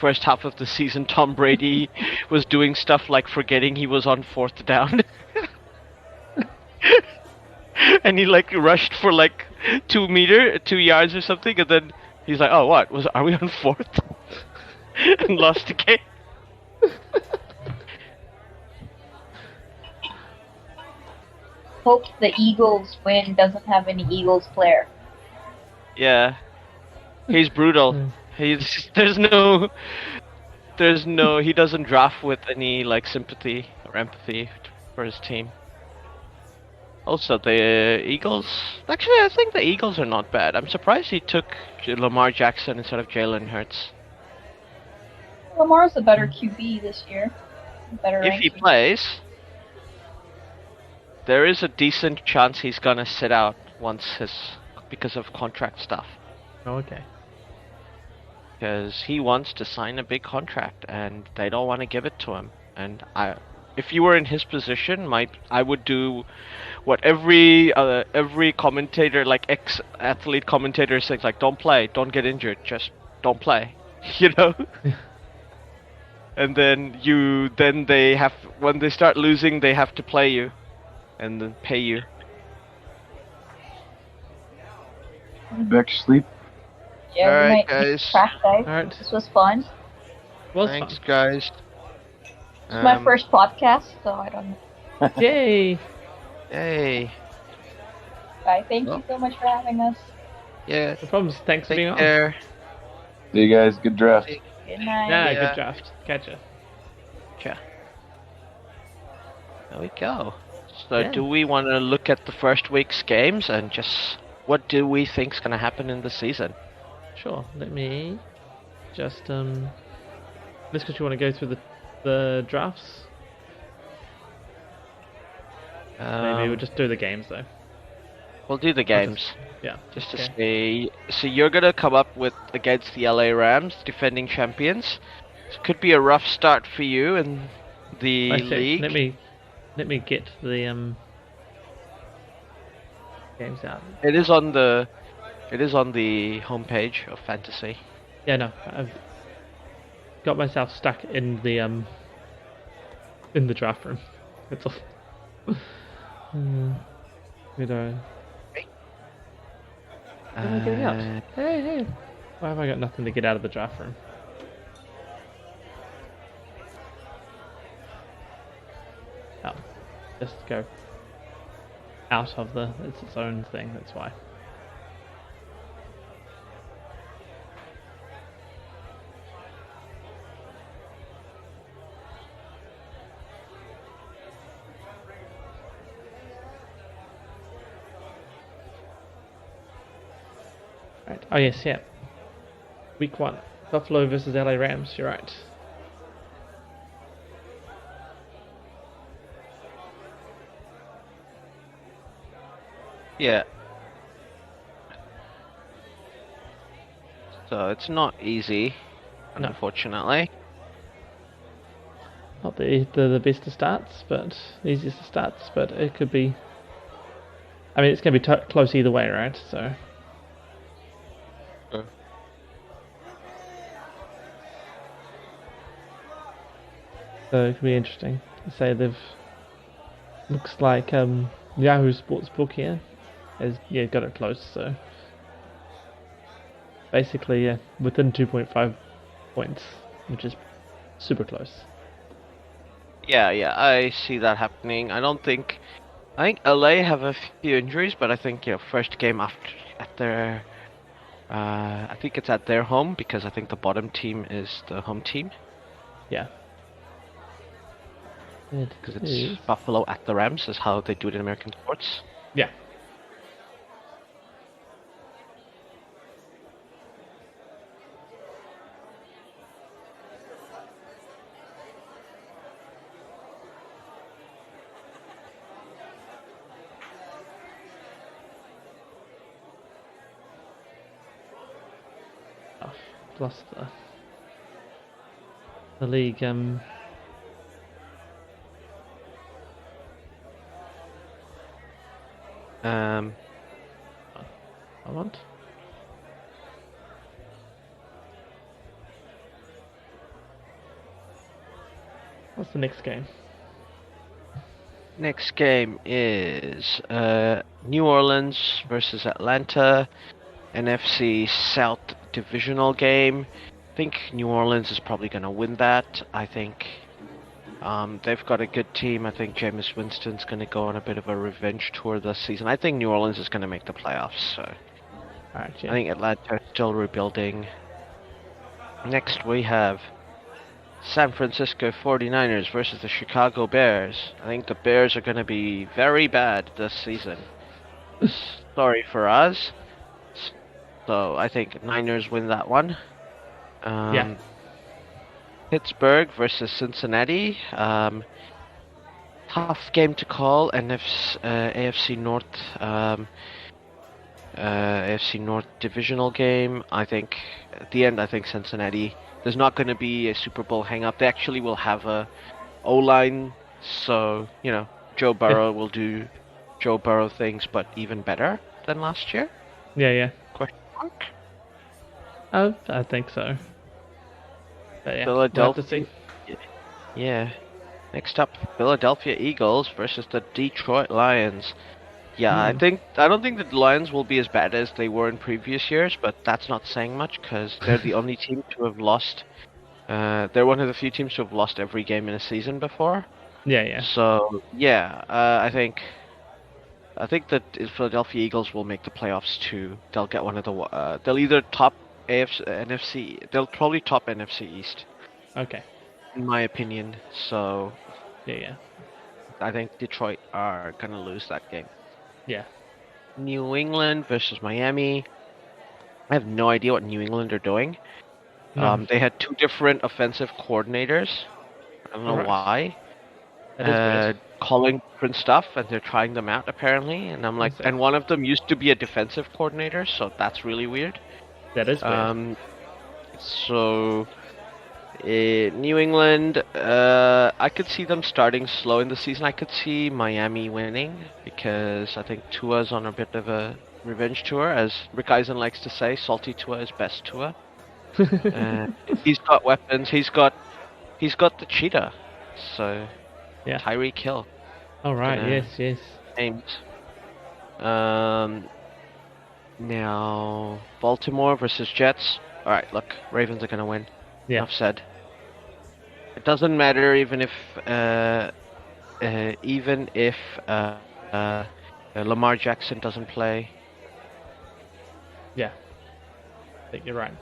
first half of the season, Tom Brady was doing stuff like forgetting he was on 4th down, and he like rushed for like 2 yards or something, and then he's like, "Oh, what are we on 4th?" and lost the game. Hope the Eagles win doesn't have any Eagles player. Yeah, he's brutal. There's no he doesn't draft with any like sympathy or empathy for his team. Also, the Eagles. Actually, I think the Eagles are not bad. I'm surprised he took Lamar Jackson instead of Jalen Hurts. Lamar's a better QB this year. Better If he ranking. plays, there is a decent chance he's gonna sit out because of contract stuff. Oh, okay. Because he wants to sign a big contract and they don't want to give it to him. And if you were in his position, I would do what every commentator, like ex-athlete commentator, says, like, don't play, don't get injured, just don't play, And then when they start losing, they have to play you, and then pay you. Back to sleep. Yeah, Alright, we might guys. crack, guys. Alright. This was fun. Was Thanks, guys. It's my first podcast, so I don't know. fun. Yay! Hey. Bye. Thank Well. you so much for having us. Yeah. No problems. Thanks for being Take on. care. See you guys. Good draft. Good night. Yeah, Yeah. good draft. Catcha. There we go. So Yeah. do we want to look at the first week's games and just what do we think's going to happen in the season? Sure. Let me just This because you want to go through the drafts. Maybe we'll just do the games though. We'll do the games. Yeah. Just to Okay. see. So you're gonna come up with against the LA Rams, defending champions. It could be a rough start for you in the Actually, league. let me get the games out. It is on the homepage of Fantasy. Yeah, no, I've got myself stuck in the draft room. That's all. You know. What am I getting out? Hey. Why have I got nothing to get out of the draft room? Oh, just go out of it's its own thing, that's why. Right. Oh yes, yeah. Week 1. Buffalo versus LA Rams, you're right. Yeah. So it's not easy, No. unfortunately. Not the best of starts, but easiest of starts, but it could be. I mean, it's going to be close either way, right? So. So it could be interesting. Say they've looks like Yahoo Sportsbook here has got it close. So basically, within 2.5 points, which is super close. Yeah, I see that happening. I think LA have a few injuries, but I think first game I think it's at their home because I think the bottom team is the home team. Yeah. Because it's Buffalo at the Rams is how they do it in American sports. Yeah. Plus the league I want. What's the next game? Next game is New Orleans versus Atlanta, NFC South divisional game. I think New Orleans is probably going to win that. I think they've got a good team. I think Jameis Winston's going to go on a bit of a revenge tour this season. I think New Orleans is going to make the playoffs. So Alright, yeah. I think Atlanta is still rebuilding. Next we have San Francisco 49ers versus the Chicago Bears. I think the Bears are going to be very bad this season. Sorry for us. So I think Niners win that one. Yeah. Pittsburgh versus Cincinnati. Tough game to call. AFC North. AFC North divisional game. I think at the end, I think Cincinnati. There's not going to be a Super Bowl hang-up. They actually will have a O-line, so Joe Burrow will do Joe Burrow things, but even better than last year. Yeah. Question mark? I think so. But yeah, Philadelphia. we'll have to see. Yeah. Next up, Philadelphia Eagles versus the Detroit Lions. Yeah, I don't think the Lions will be as bad as they were in previous years, but that's not saying much because they're the only team to have lost. They're one of the few teams to have lost every game in a season before. Yeah. So yeah, I think that Philadelphia Eagles will make the playoffs too. They'll get one of the. They'll either top NFC. They'll probably top NFC East. Okay. In my opinion, so. Yeah. I think Detroit are gonna lose that game. Yeah. New England versus Miami. I have no idea what New England are doing. No. They had 2 different offensive coordinators. I don't know Alright. why. That is weird. Calling different stuff, and they're trying them out apparently. And I'm like, see. and one of them used to be a defensive coordinator, so that's really weird. That is weird. So New England, I could see them starting slow in the season. I could see Miami winning because I think Tua's on a bit of a revenge tour, as Rick Eisen likes to say. Salty Tua is best Tua. He's got weapons. He's got the cheetah. So Yeah. Tyreek Hill. All right. gonna- Yes. Aims. Now Baltimore versus Jets. All right, look, Ravens are gonna win. Yeah. Enough said. It doesn't matter even if Lamar Jackson doesn't play. Yeah. I think you're right.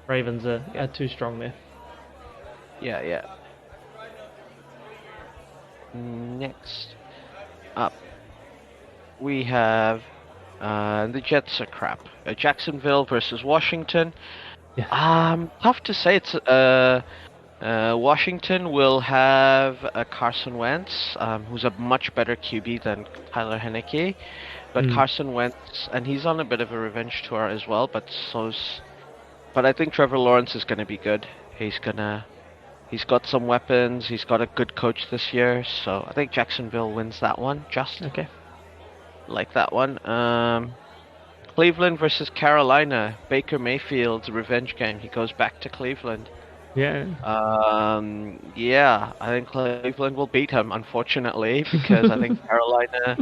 Ravens are too strong there. Yeah. Next up, we have the Jets are crap. Jacksonville versus Washington. Yeah. Tough to say. It's Washington will have Carson Wentz, who's a much better QB than Tyler Heineke, but Carson Wentz, and he's on a bit of a revenge tour as well. But I think Trevor Lawrence is going to be good. He's got some weapons. He's got a good coach this year, so I think Jacksonville wins that one. Okay. Like that one. Cleveland versus Carolina. Baker Mayfield's revenge game. He goes back to Cleveland. Yeah. Yeah, I think Cleveland will beat him, unfortunately, because I think Carolina,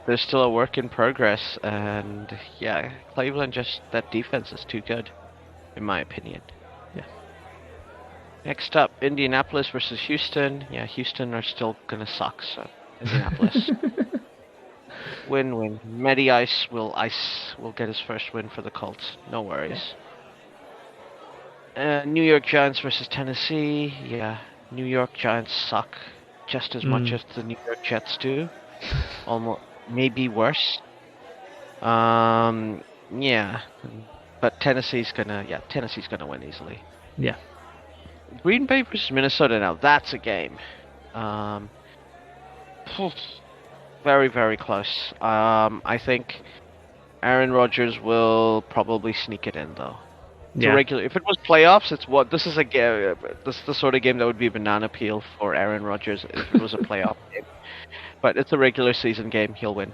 they're still a work in progress, and yeah, Cleveland that defense is too good, in my opinion. Yeah. Next up, Indianapolis versus Houston. Yeah, Houston are still gonna suck, so Indianapolis. Win. Matty Ice will get his first win for the Colts. No worries. New York Giants versus Tennessee. Yeah, New York Giants suck just as much as the New York Jets do. Almost, maybe worse. Yeah, but Tennessee's gonna win easily. Yeah. Green Bay versus Minnesota. Now that's a game. Very, very close. I think Aaron Rodgers will probably sneak it in though. Yeah. Regular. If it was playoffs, this is this is the sort of game that would be banana peel for Aaron Rodgers if it was a playoff game. But it's a regular season game. He'll win.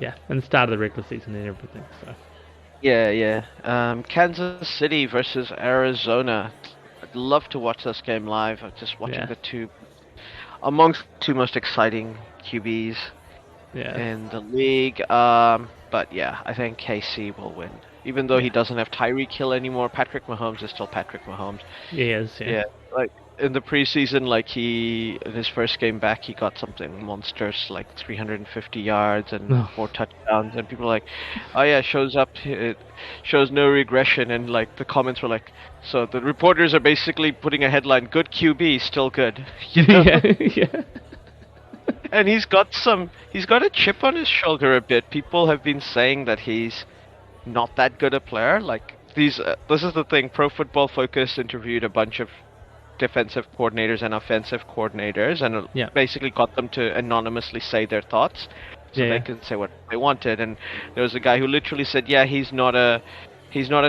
Yeah, and the start of the regular season and everything. So. Yeah. Kansas City versus Arizona. I'd love to watch this game live. I'm just watching the amongst two most exciting QBs in the league. But yeah, I think KC will win. Even though he doesn't have Tyreek Hill anymore, Patrick Mahomes is still Patrick Mahomes. He is, yeah. Like in the preseason, like in his first game back, he got something monstrous, like 350 yards and 4 touchdowns, and people are like, oh yeah, it shows no regression, and like the comments were like, so the reporters are basically putting a headline, good QB, still good. You know? Yeah. And he's got a chip on his shoulder a bit. People have been saying that he's not that good a player. Like this is the thing. Pro Football Focus interviewed a bunch of defensive coordinators and offensive coordinators, and basically got them to anonymously say their thoughts, so they could say what they wanted. And there was a guy who literally said, "Yeah, he's not a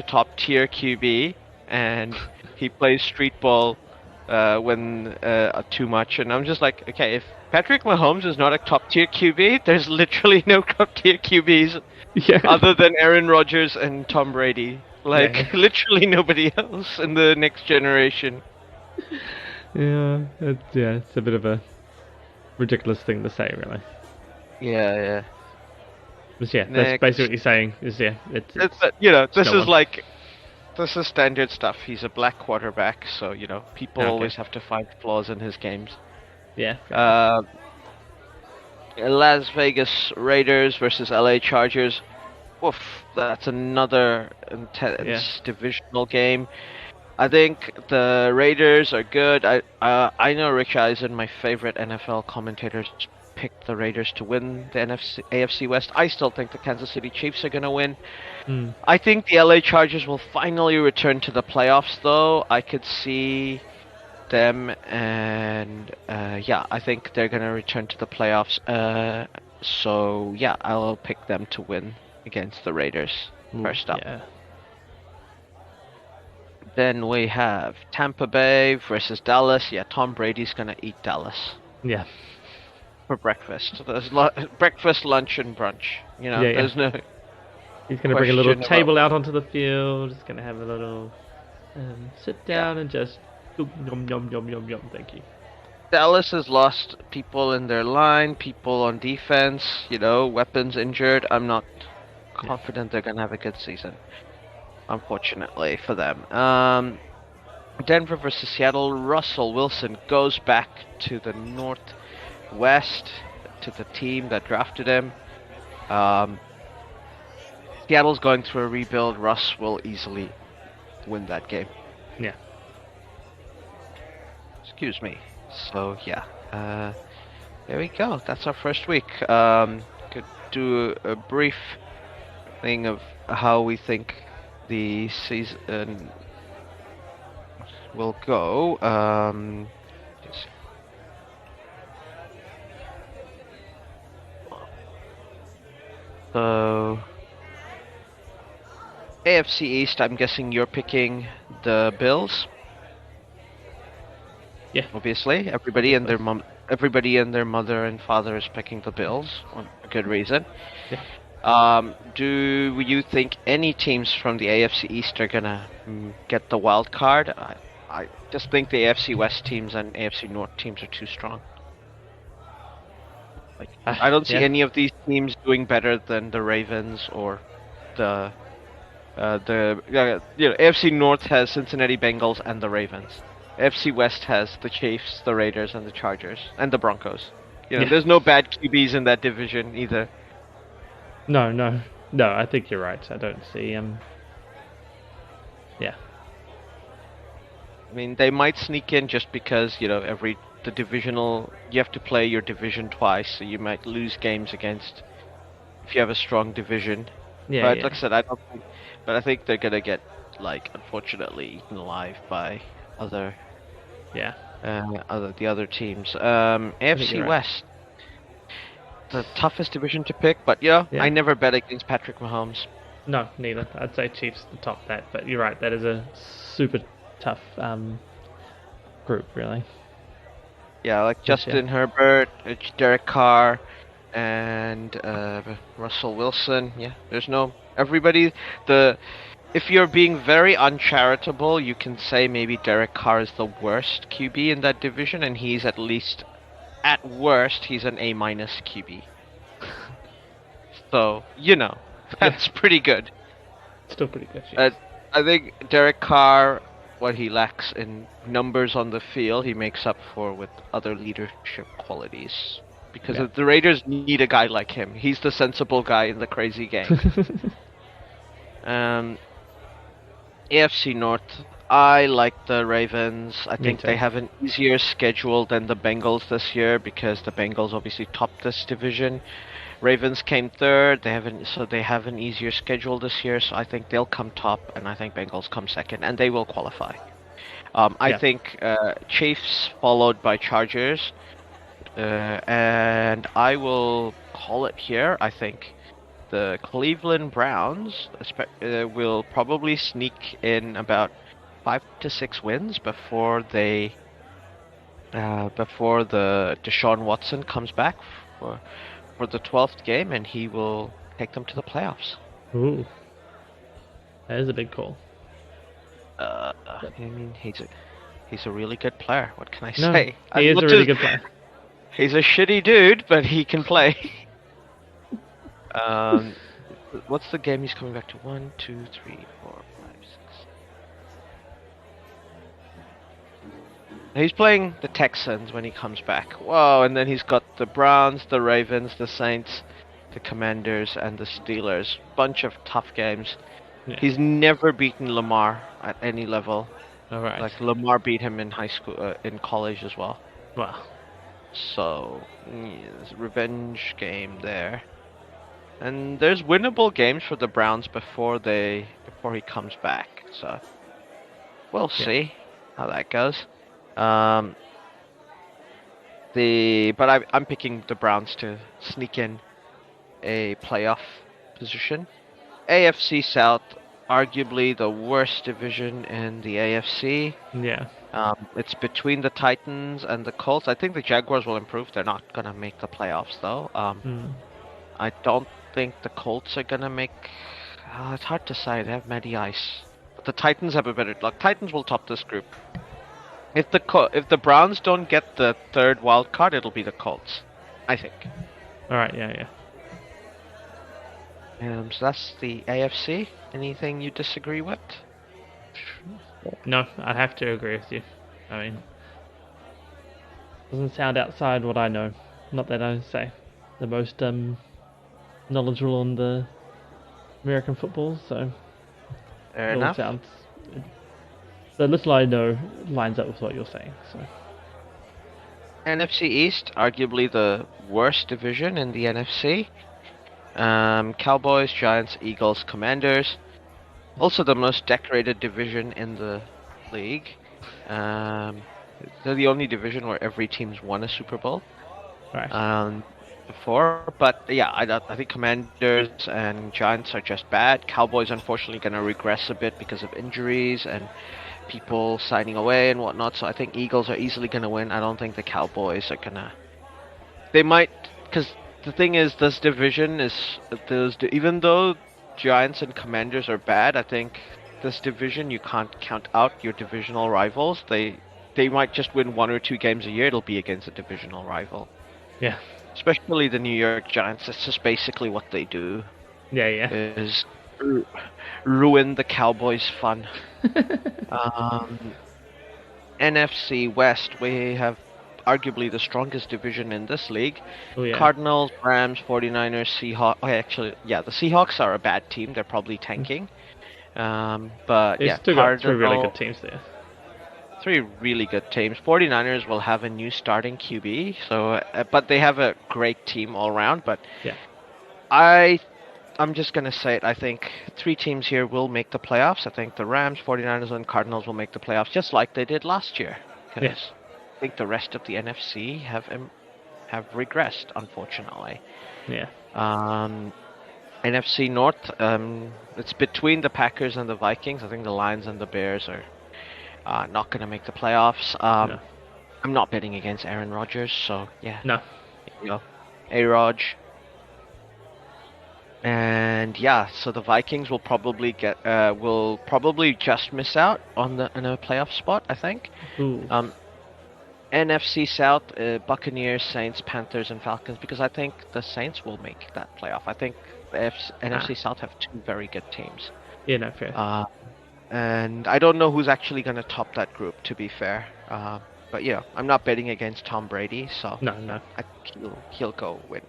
top tier QB, and he plays street ball when too much." And I'm just like, okay, if Patrick Mahomes is not a top tier QB, there's literally no top tier QBs other than Aaron Rodgers and Tom Brady. Like literally nobody else in the next generation. Yeah, it's a bit of a ridiculous thing to say, really. Yeah. But that's basically what you're saying. This is standard stuff. He's a black quarterback, so people always have to find flaws in his games. Yeah. Las Vegas Raiders versus LA Chargers. Woof, that's another intense divisional game. I think the Raiders are good. I know Rich Eisen, my favorite NFL commentator, picked the Raiders to win the AFC West. I still think the Kansas City Chiefs are going to win. I think the LA Chargers will finally return to the playoffs, though. I could see them, and I think they're going to return to the playoffs. So yeah, I'll pick them to win against the Raiders first up. Yeah. Then we have Tampa Bay versus Dallas. Yeah, Tom Brady's going to eat Dallas. Yeah. For breakfast. There's breakfast, lunch, and brunch. You know, there's no. He's going to bring a little table out onto the field. He's going to have a little sit down and just yum yum yum yum yum. Thank you. Dallas has lost people in their line, people on defense. You know, weapons injured. I'm not confident they're going to have a good season. Unfortunately for them. Denver versus Seattle. Russell Wilson goes back to the Northwest, to the team that drafted him. Seattle's going through a rebuild. Russ will easily win that game. Yeah. Excuse me. So yeah, there we go. That's our first week. Could do a brief thing of how we think the season will go. So AFC East, I'm guessing you're picking the Bills. Yeah. Obviously, everybody and their mother and father is picking the Bills for a good reason. Yeah. Do you think any teams from the AFC East are gonna get the wild card? I just think the AFC West teams and AFC North teams are too strong. I don't see any of these teams doing better than the Ravens or the AFC North has Cincinnati Bengals and the Ravens. AFC West has the Chiefs, the Raiders, and the Chargers, and the Broncos. There's no bad QBs in that division either. No, I think you're right. I don't see yeah. I mean, they might sneak in just because, you have to play your division twice, so you might lose games against if you have a strong division. Yeah. But like I said, I think they're gonna get, unfortunately, eaten alive by other other teams. AFC West. The toughest division to pick, but I never bet against Patrick Mahomes. No, neither. I'd say Chiefs to top that, but you're right. That is a super tough group, really. Yeah, like Justin Herbert, Derek Carr, and Russell Wilson. Yeah, there's no everybody. If you're being very uncharitable, you can say maybe Derek Carr is the worst QB in that division, and he's at worst, he's an A- QB. So, that's pretty good. Still pretty good. Yeah. I think Derek Carr, what he lacks in numbers on the field, he makes up for with other leadership qualities. Because the Raiders need a guy like him. He's the sensible guy in the crazy game. AFC North, I like the Ravens. I think they have an easier schedule than the Bengals this year because the Bengals obviously topped this division. Ravens came third. They have an easier schedule this year, so I think they'll come top, and I think Bengals come second, and they will qualify. I think Chiefs followed by Chargers, and I will call it here. I think the Cleveland Browns will probably sneak in about 5 to 6 wins before the Deshaun Watson comes back for the 12th game, and he will take them to the playoffs. Ooh, that is a big call. I mean, he's a really good player. What can I No, say? he is a really good player. He's a shitty dude, but he can play. What's the game he's coming back to? 1, 2, 3, 4, 5, 6. He's playing the Texans when he comes back. Whoa, and then he's got the Browns, the Ravens, the Saints, the Commanders, and the Steelers. Bunch of tough games. Yeah. He's never beaten Lamar at any level. All right. Like Lamar beat him in high school, in college as well. Wow. So, it's a revenge game there. And there's winnable games for the Browns before he comes back. So we'll see how that goes. But I'm picking the Browns to sneak in a playoff position. AFC South, arguably the worst division in the AFC. Yeah. It's between the Titans and the Colts. I think the Jaguars will improve. They're not gonna make the playoffs though. I don't think the Colts are gonna make. It's hard to say. They have Matty Ice, but the Titans have a better luck. Titans will top this group. If the Browns don't get the third wild card, it'll be the Colts, I think. All right. Yeah. So that's the AFC. Anything you disagree with? No, I'd have to agree with you. I mean, doesn't sound outside what I know. Not that I say the most knowledgeable on the American football, so Fair it all enough. sounds. The little I know lines up with what you're saying. So NFC East, arguably the worst division in the NFC. Cowboys, Giants, Eagles, Commanders. Also the most decorated division in the league. They're the only division where every team's won a Super Bowl. right. Before, but yeah, I think Commanders and Giants are just bad. Cowboys unfortunately gonna regress a bit because of injuries and people signing away and whatnot. So I think Eagles are easily gonna win. I don't think the Cowboys are gonna. They might, because the thing is, this division is even though Giants and Commanders are bad, I think this division you can't count out your divisional rivals. They might just win 1 or 2 games a year. It'll be against a divisional rival. Yeah. Especially the New York Giants. That's just basically what they do. Yeah. Is ruin the Cowboys' fun. NFC West, we have arguably the strongest division in this league. Oh yeah. Cardinals, Rams, 49ers, Seahawks. Okay, actually, yeah, the Seahawks are a bad team. They're probably tanking. But They've yeah, still got 3 really Cardinals- good teams there. 3 really good teams. 49ers will have a new starting QB, so but they have a great team all around. But Yeah. I'm just gonna say it. I think 3 teams here will make the playoffs. I think the Rams, 49ers, and Cardinals will make the playoffs, just like they did last year. 'Cause Yes. I think the rest of the NFC have regressed, unfortunately. Yeah. NFC North, it's between the Packers and the Vikings. I think the Lions and the Bears are not going to make the playoffs. No. I'm not betting against Aaron Rodgers, so yeah. No. You know, A-Rog. And yeah, so the Vikings will probably just miss out on a playoff spot, I think. Ooh. NFC South, Buccaneers, Saints, Panthers, and Falcons, because I think the Saints will make that playoff. I think the NFC South have 2 very good teams. Yeah. No. Fair. And I don't know who's actually going to top that group, to be fair. But yeah, I'm not betting against Tom Brady, so No. I think he'll go win.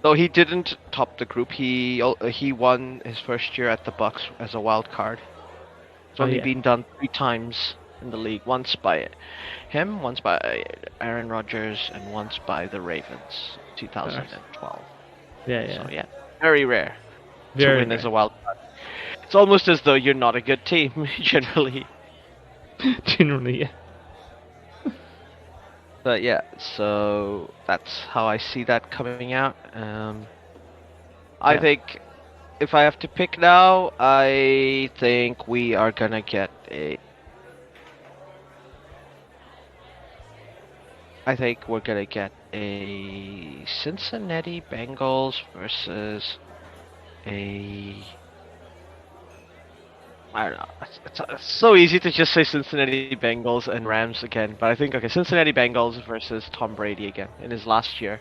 Though he didn't top the group, he won his first year at the Bucks as a wild card. It's only been done 3 times in the league. Once by him, once by Aaron Rodgers, and once by the Ravens, 2012. Yeah. So yeah, very rare to Very win rare. as a wild card. It's almost as though you're not a good team, generally. Generally, yeah. But yeah, so that's how I see that coming out. I Yeah. think if I have to pick now, I think we are gonna get a. I think we're gonna get a Cincinnati Bengals versus a. I don't know. It's so easy to just say Cincinnati Bengals and Rams again, but I think okay, Cincinnati Bengals versus Tom Brady again in his last year,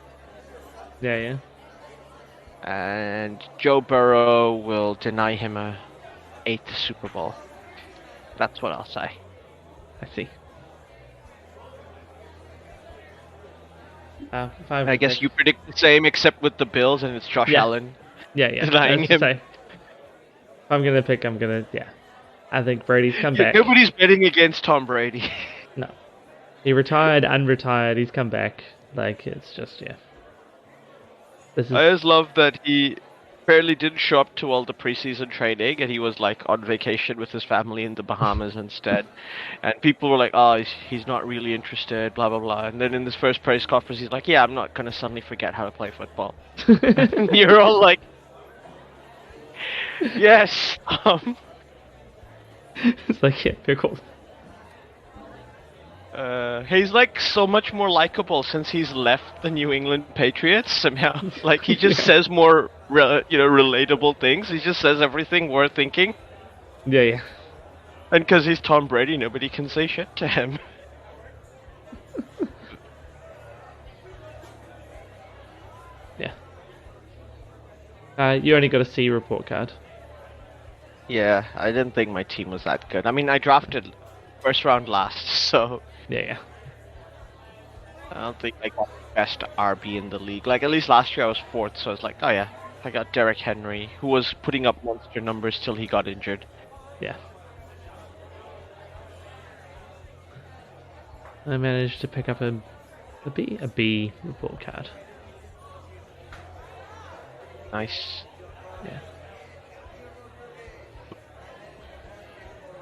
Yeah. and Joe Burrow will deny him a 8th Super Bowl. That's what I'll say. I see. If I I guess you predict the same, except with the Bills, and it's Josh Yeah. Allen. Yeah. denying I was to him. say, if I'm gonna pick, I think Brady's come back. Nobody's betting against Tom Brady. No. He retired, unretired. He's come back. Like it's just This is I just love that he apparently didn't show up to all the preseason training, and he was like on vacation with his family in the Bahamas instead. And people were like, "Oh, he's not really interested," blah blah blah. And then in this first press conference, he's like, "Yeah, I'm not gonna suddenly forget how to play football." And you're all like, "Yes." it's like very cool. He's like so much more likable since he's left the New England Patriots somehow. Like he just says more, relatable things. He just says everything worth thinking. Yeah. And because he's Tom Brady, nobody can say shit to him. Yeah. You only got a C report card. Yeah, I didn't think my team was that good. I mean, I drafted first round last, so Yeah. I don't think I got the best RB in the league. Like, at least last year I was fourth, so I was like, oh yeah, I got Derrick Henry, who was putting up monster numbers till he got injured. Yeah. I managed to pick up a B report card. Nice. Yeah.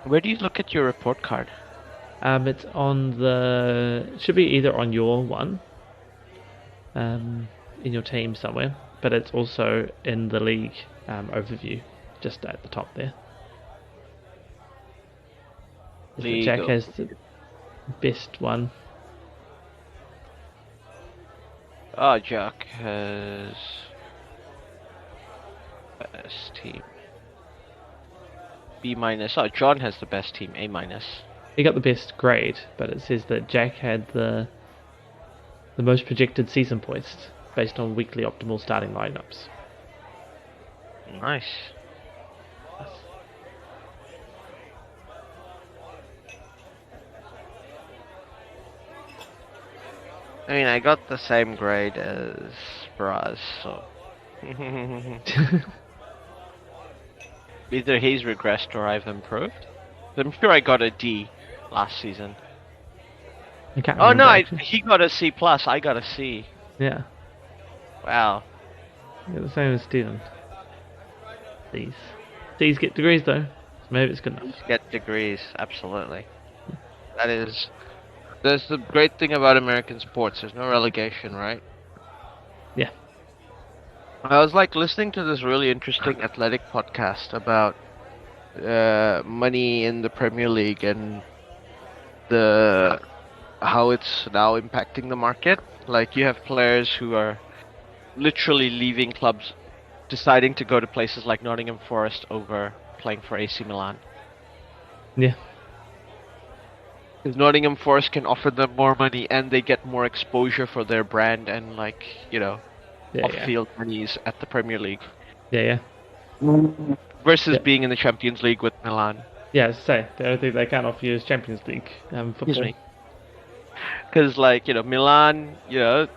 Where do you look at your report card? It's on it should be either on your one, in your team somewhere, but it's also in the league overview, just at the top there. League Jack has the best one. Oh, Jack has best team. B minus. Oh, John has the best team. A minus. He got the best grade, but it says that Jack had the most projected season points based on weekly optimal starting lineups. Nice. I mean, I got the same grade as Braz, so either he's regressed or I've improved. I'm sure I got a D last season. I can't Oh remember, no, actually. he got a C plus. I got a C. Yeah, Wow. yeah, the same as Steven. These get degrees though, so maybe it's good enough. Get degrees, absolutely. That's the great thing about American sports. There's no relegation, right? Yeah. I was like listening to this really interesting athletic podcast about money in the Premier League and how it's now impacting the market. Like you have players who are literally leaving clubs, deciding to go to places like Nottingham Forest over playing for AC Milan. Yeah. Because Nottingham Forest can offer them more money and they get more exposure for their brand and off-field monies at the Premier League. Yeah. Versus Yeah. being in the Champions League with Milan. Yeah, so the only thing they can't offer you is Champions League football. Excuse me. Because, Milan,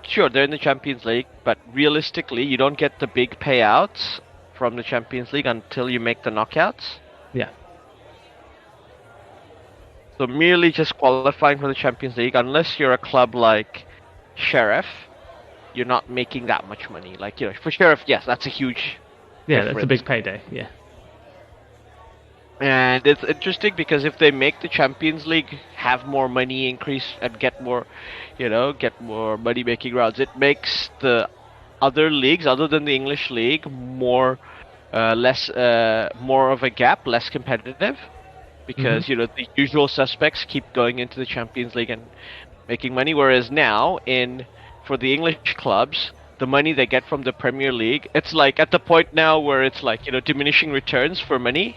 sure, they're in the Champions League, but realistically, you don't get the big payouts from the Champions League until you make the knockouts. Yeah. So merely just qualifying for the Champions League, unless you're a club like Sheriff, you're not making that much money. For Sheriff, yes, that's a huge Yeah, that's a difference. big payday. Yeah. And it's interesting because if they make the Champions League have more money increase and get more money making rounds, it makes the other leagues other than the English league more of a gap, less competitive, because the usual suspects keep going into the Champions League and making money, whereas now for the English clubs, the money they get from the Premier League, it's like at the point now where it's diminishing returns for money.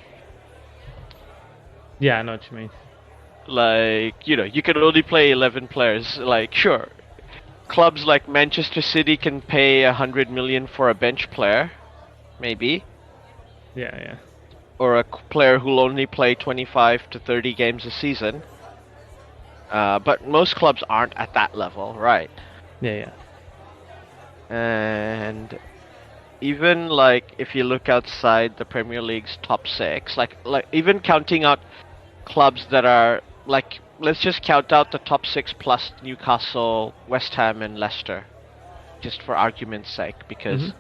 Yeah, I know what you mean. You can only play 11 players. Sure, clubs like Manchester City can pay 100 million for a bench player, maybe, Yeah. or a player who'll only play 25 to 30 games a season. But most clubs aren't at that level, right? Yeah. And even if you look outside the Premier League's top six, even counting out clubs that are let's just count out the top 6 plus Newcastle, West Ham, and Leicester, just for argument's sake, because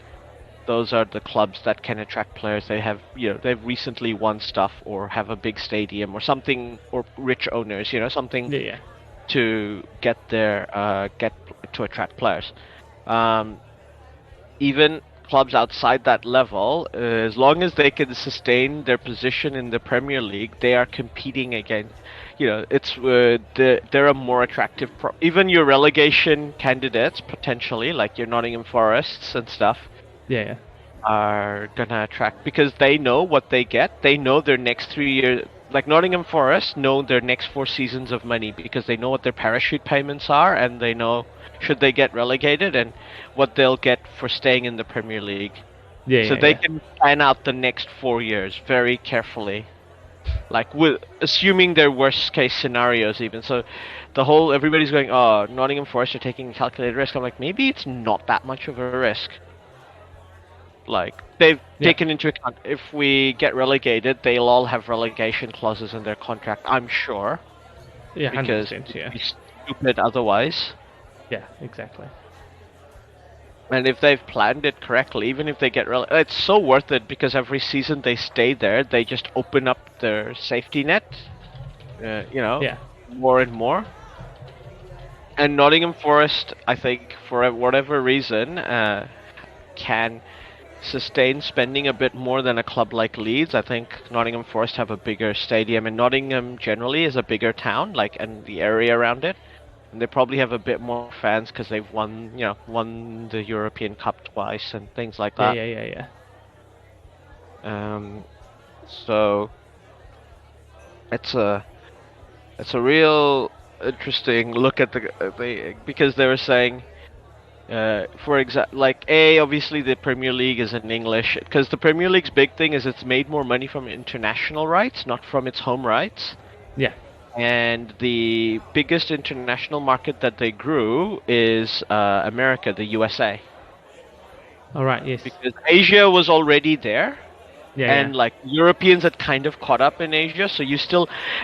those are the clubs that can attract players. They have, they've recently won stuff or have a big stadium or something, or rich owners, something Yeah. to get to attract players. Even clubs outside that level, as long as they can sustain their position in the Premier League, they are competing against. It's they're a more attractive. Even your relegation candidates potentially, like your Nottingham Forests and stuff, Yeah. are gonna attract because they know what they get. They know their next 3 years. Like Nottingham Forest know their next 4 seasons of money because they know what their parachute payments are, and they know should they get relegated and what they'll get for staying in the Premier League. Yeah. So they can plan out the next 4 years very carefully, like with assuming their worst case scenarios even. So everybody's going, oh, Nottingham Forest are taking calculated risk. I'm like, maybe it's not that much of a risk. Like they've taken into account if we get relegated, they'll all have relegation clauses in their contract. I'm sure. Yeah, because 100%. Yeah. it'd be stupid otherwise. Yeah, exactly. And if they've planned it correctly, even if they get it's so worth it because every season they stay there, they just open up their safety net. More and more. And Nottingham Forest, I think, for whatever reason, can sustain spending a bit more than a club like Leeds. I think Nottingham Forest have a bigger stadium, and Nottingham generally is a bigger town, and the area around it. And they probably have a bit more fans because they've won the European Cup twice and things like that. Yeah. So it's a real interesting look at because they were saying, for example, obviously the Premier League is in English because the Premier League's big thing is it's made more money from international rights, not from its home rights. Yeah. And the biggest international market that they grew is America, the USA. All right. Yes. Because Asia was already there. Yeah. And Europeans had kind of caught up in Asia, so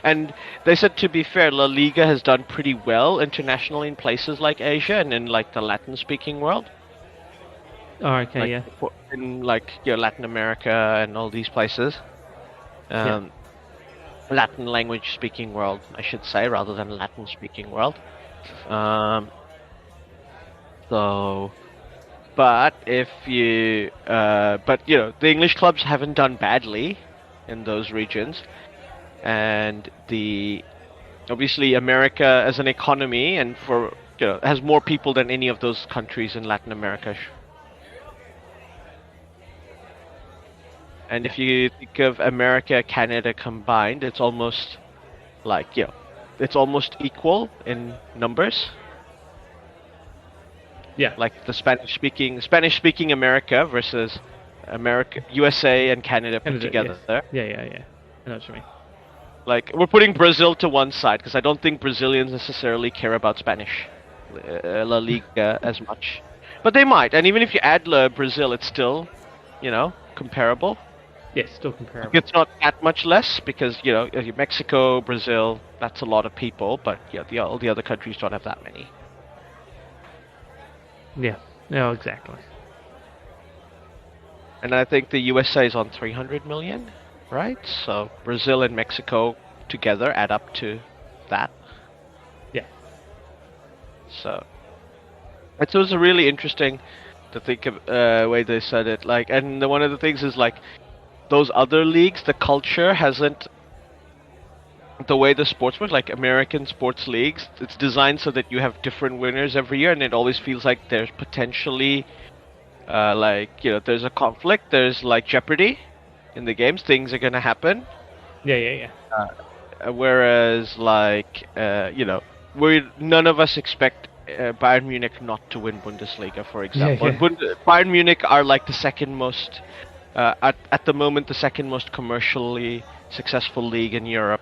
and they said, to be fair, La Liga has done pretty well internationally in places like Asia and in the Latin-speaking world. Oh, okay. In Latin America and all these places. Latin language speaking world, I should say, rather than Latin speaking world. But the English clubs haven't done badly in those regions, and obviously America as an economy and has more people than any of those countries in Latin America. And if you think of America, Canada combined, it's almost it's almost equal in numbers. Yeah. Like the Spanish speaking America versus USA and Canada put together. Yes. Yeah. I know what you mean. We're putting Brazil to one side because I don't think Brazilians necessarily care about Spanish La Liga as much, but they might. And even if you add Brazil, it's still, comparable. Yes, still comparable. It's not that much less because Mexico, Brazil, that's a lot of people, but all the other countries don't have that many. Yeah. No, exactly. And I think the USA is on 300 million, right? So Brazil and Mexico together add up to that. Yeah. So it was really interesting to think of way they said it. And one of the things is those other leagues, the culture hasn't. The way the sports work, like American sports leagues, it's designed so that you have different winners every year, and it always feels like there's potentially, there's a conflict. There's Jeopardy in the games. Things are gonna happen. Yeah. Whereas, none of us expect Bayern Munich not to win Bundesliga, for example. Yeah. Bayern Munich are the second most, at the moment, the second most commercially successful league in Europe.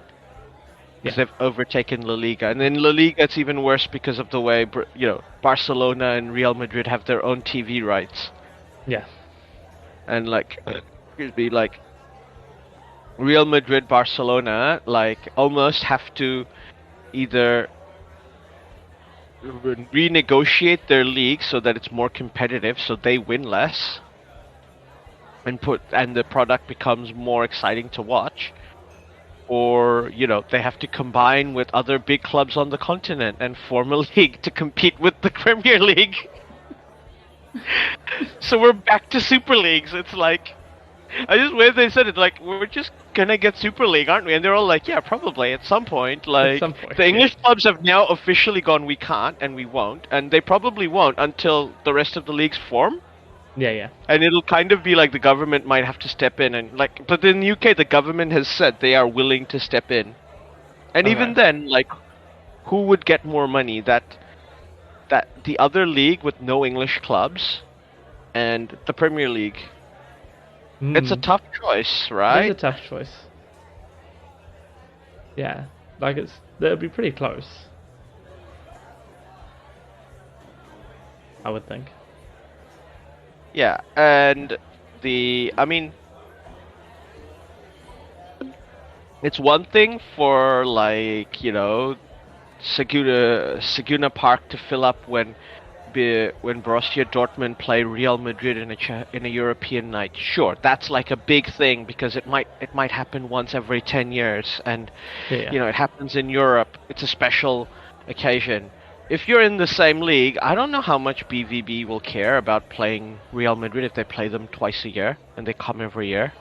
Because they've overtaken La Liga. And in La Liga it's even worse because of the way, Barcelona and Real Madrid have their own TV rights. Yeah. And Real Madrid, Barcelona, almost have to either renegotiate their league so that it's more competitive, so they win less, and the product becomes more exciting to watch, or they have to combine with other big clubs on the continent and form a league to compete with the Premier League. So we're back to Super Leagues. It's like, I just when they said it, like, we're just gonna get Super League, aren't we? And they're all like, yeah, probably at some point. Like, some point, the English clubs have now officially gone, we can't and we won't, and they probably won't until the rest of the leagues form. Yeah. And it'll kind of be like the government might have to step in and but in the UK the government has said they are willing to step in. And even then, like, who would get more money? That the other league with no English clubs and the Premier League. It's a tough choice, right? It's a tough choice. Yeah, like that'll be pretty close, I would think. Yeah, and I mean, it's one thing for, like, Saguna Park to fill up when Borussia Dortmund play Real Madrid in a European night. Sure, that's like a big thing because it might happen once every 10 years, and it happens in Europe. It's a special occasion. If you're in the same league, I don't know how much BVB will care about playing Real Madrid if they play them twice a year and they come every year.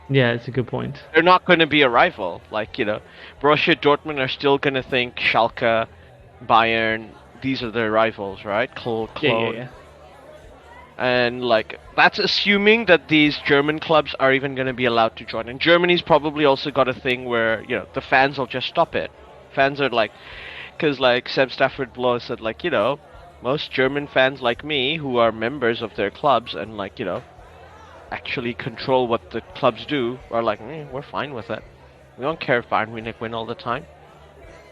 Yeah, it's a good point. They're not going to be a rival. Like, Borussia Dortmund are still going to think Schalke, Bayern, these are their rivals, right? Cologne. Yeah. And, like, that's assuming that these German clubs are even going to be allowed to join. And Germany's probably also got a thing where, the fans will just stop it. Fans are like, because, like, Seb Stafford Blow said, like, most German fans like me who are members of their clubs and, like, actually control what the clubs do are like, we're fine with it. We don't care if Bayern Munich win all the time.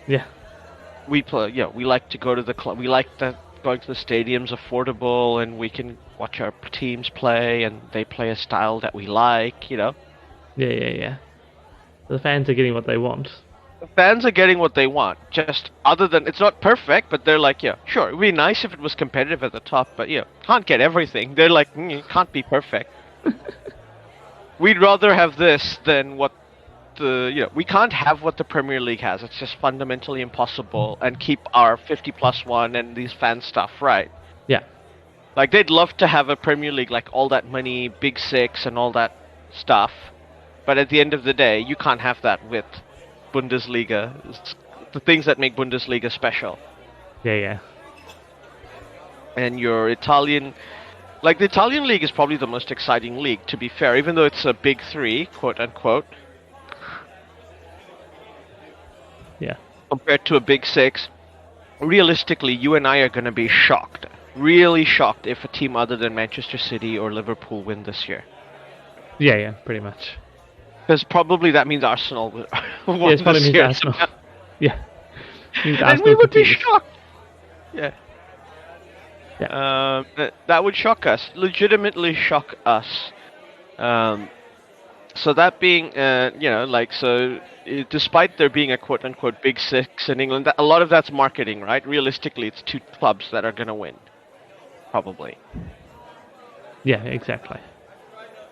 Yeah. We play. Yeah, we like to go to the club. We like that going to the stadium's affordable, and we can watch our teams play, and they play a style that we like. Yeah. The fans are getting what they want. The fans are getting what they want. Just other than it's not perfect, but they're like, yeah, sure, it'd be nice if it was competitive at the top, but can't get everything. They're like, it can't be perfect. We'd rather have this than what we can't have what the Premier League has. It's just fundamentally impossible, and keep our 50+1 and these fan stuff, right? Yeah. Like, they'd love to have a Premier League, like all that money, Big Six and all that stuff, but at the end of the day, you can't have that with Bundesliga. It's the things that make Bundesliga special. Yeah. And your Italian, like, the Italian league is probably the most exciting league, to be fair, even though it's a big three, quote unquote. Yeah. Compared to a Big Six, realistically, you and I are going to be shocked, really shocked, if a team other than Manchester City or Liverpool win this year. Yeah, pretty much. Because probably that means Arsenal won it's probably this means year. Arsenal. Yeah. And we would be shocked. Yeah. That would shock us, legitimately shock us. So that being, despite there being a quote-unquote Big Six in England, a lot of that's marketing, right? Realistically, it's two clubs that are going to win, probably. Yeah, exactly.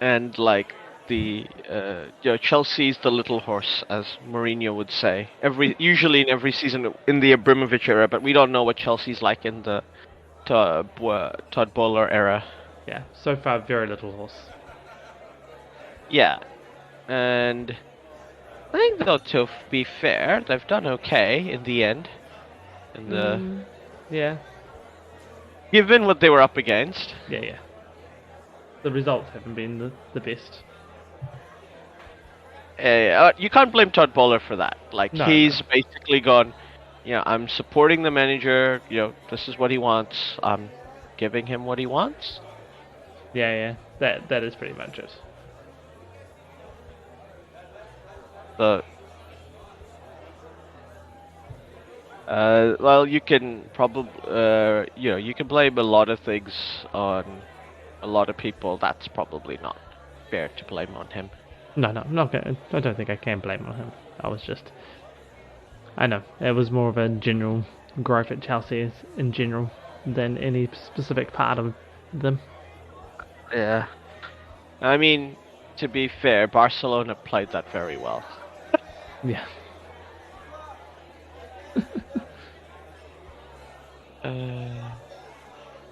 And, like, Chelsea's the little horse, as Mourinho would say. Usually in every season in the Abramovich era, but we don't know what Chelsea's like in the Todd Bowler era. Yeah, so far very little horse. Yeah, and I think, though, to be fair, they've done okay in the end. Yeah. Given what they were up against. Yeah. The results haven't been the best. You can't blame Todd Bowler for that. Like, he's basically gone, I'm supporting the manager, this is what he wants, I'm giving him what he wants. Yeah. That is pretty much it. Well, you can probably, you can blame a lot of things on a lot of people. That's probably not fair to blame on him. No, I'm not gonna. I don't think I can blame on him. I was just I know. It was more of a general gripe at Chelsea in general than any specific part of them. Yeah. I mean, to be fair, Barcelona played that very well. Yeah.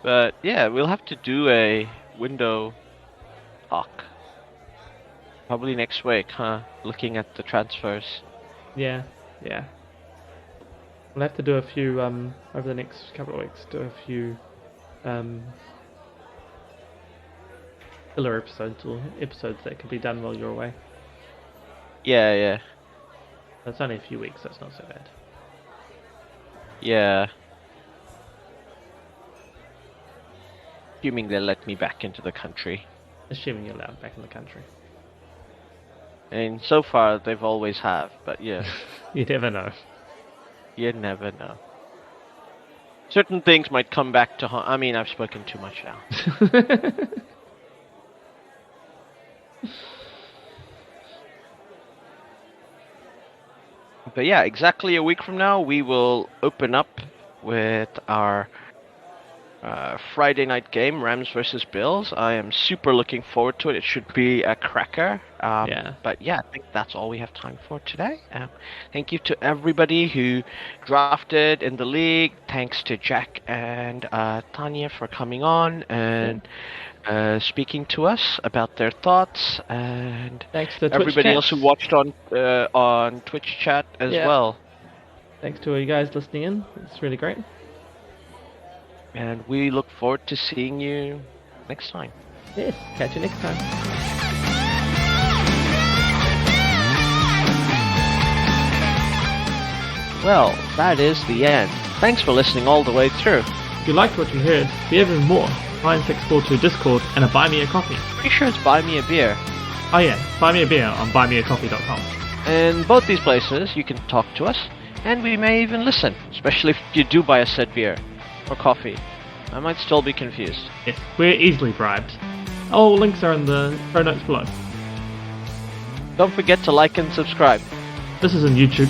But yeah, we'll have to do a window talk. Probably next week, huh? Looking at the transfers. Yeah. We'll have to do a few over the next couple of weeks. Do a few filler episodes or episodes that could be done while you're away. Yeah. It's only a few weeks, so it's not so bad. Yeah. Assuming they let me back into the country. Assuming you're allowed back in the country. And so far, they've always have, but yeah. You never know. You never know. Certain things might come back to haunt. I mean, I've spoken too much now. But yeah, exactly a week from now, we will open up with our Friday night game, Rams versus Bills. I am super looking forward to it. It should be a cracker. Yeah. But yeah, I think that's all we have time for today. Thank you to everybody who drafted in the league. Thanks to Jack and Tanya for coming on and speaking to us about their thoughts, and Thanks to everybody Twitch else who chats. watched on Twitch chat as well. Thanks to all you guys listening in. It's really great. And we look forward to seeing you next time. Yes, catch you next time. Well, that is the end. Thanks for listening all the way through. If you liked what you heard, for even more, find 642 Discord and a Buy Me a Coffee. Pretty sure it's Buy Me a Beer. Oh yeah, buy me a beer on buymeacoffee.com. In both these places, you can talk to us, and we may even listen, especially if you do buy a said beer or coffee. I might still be confused. Yes, we're easily bribed. All links are in the show notes below. Don't forget to like and subscribe. This is on YouTube.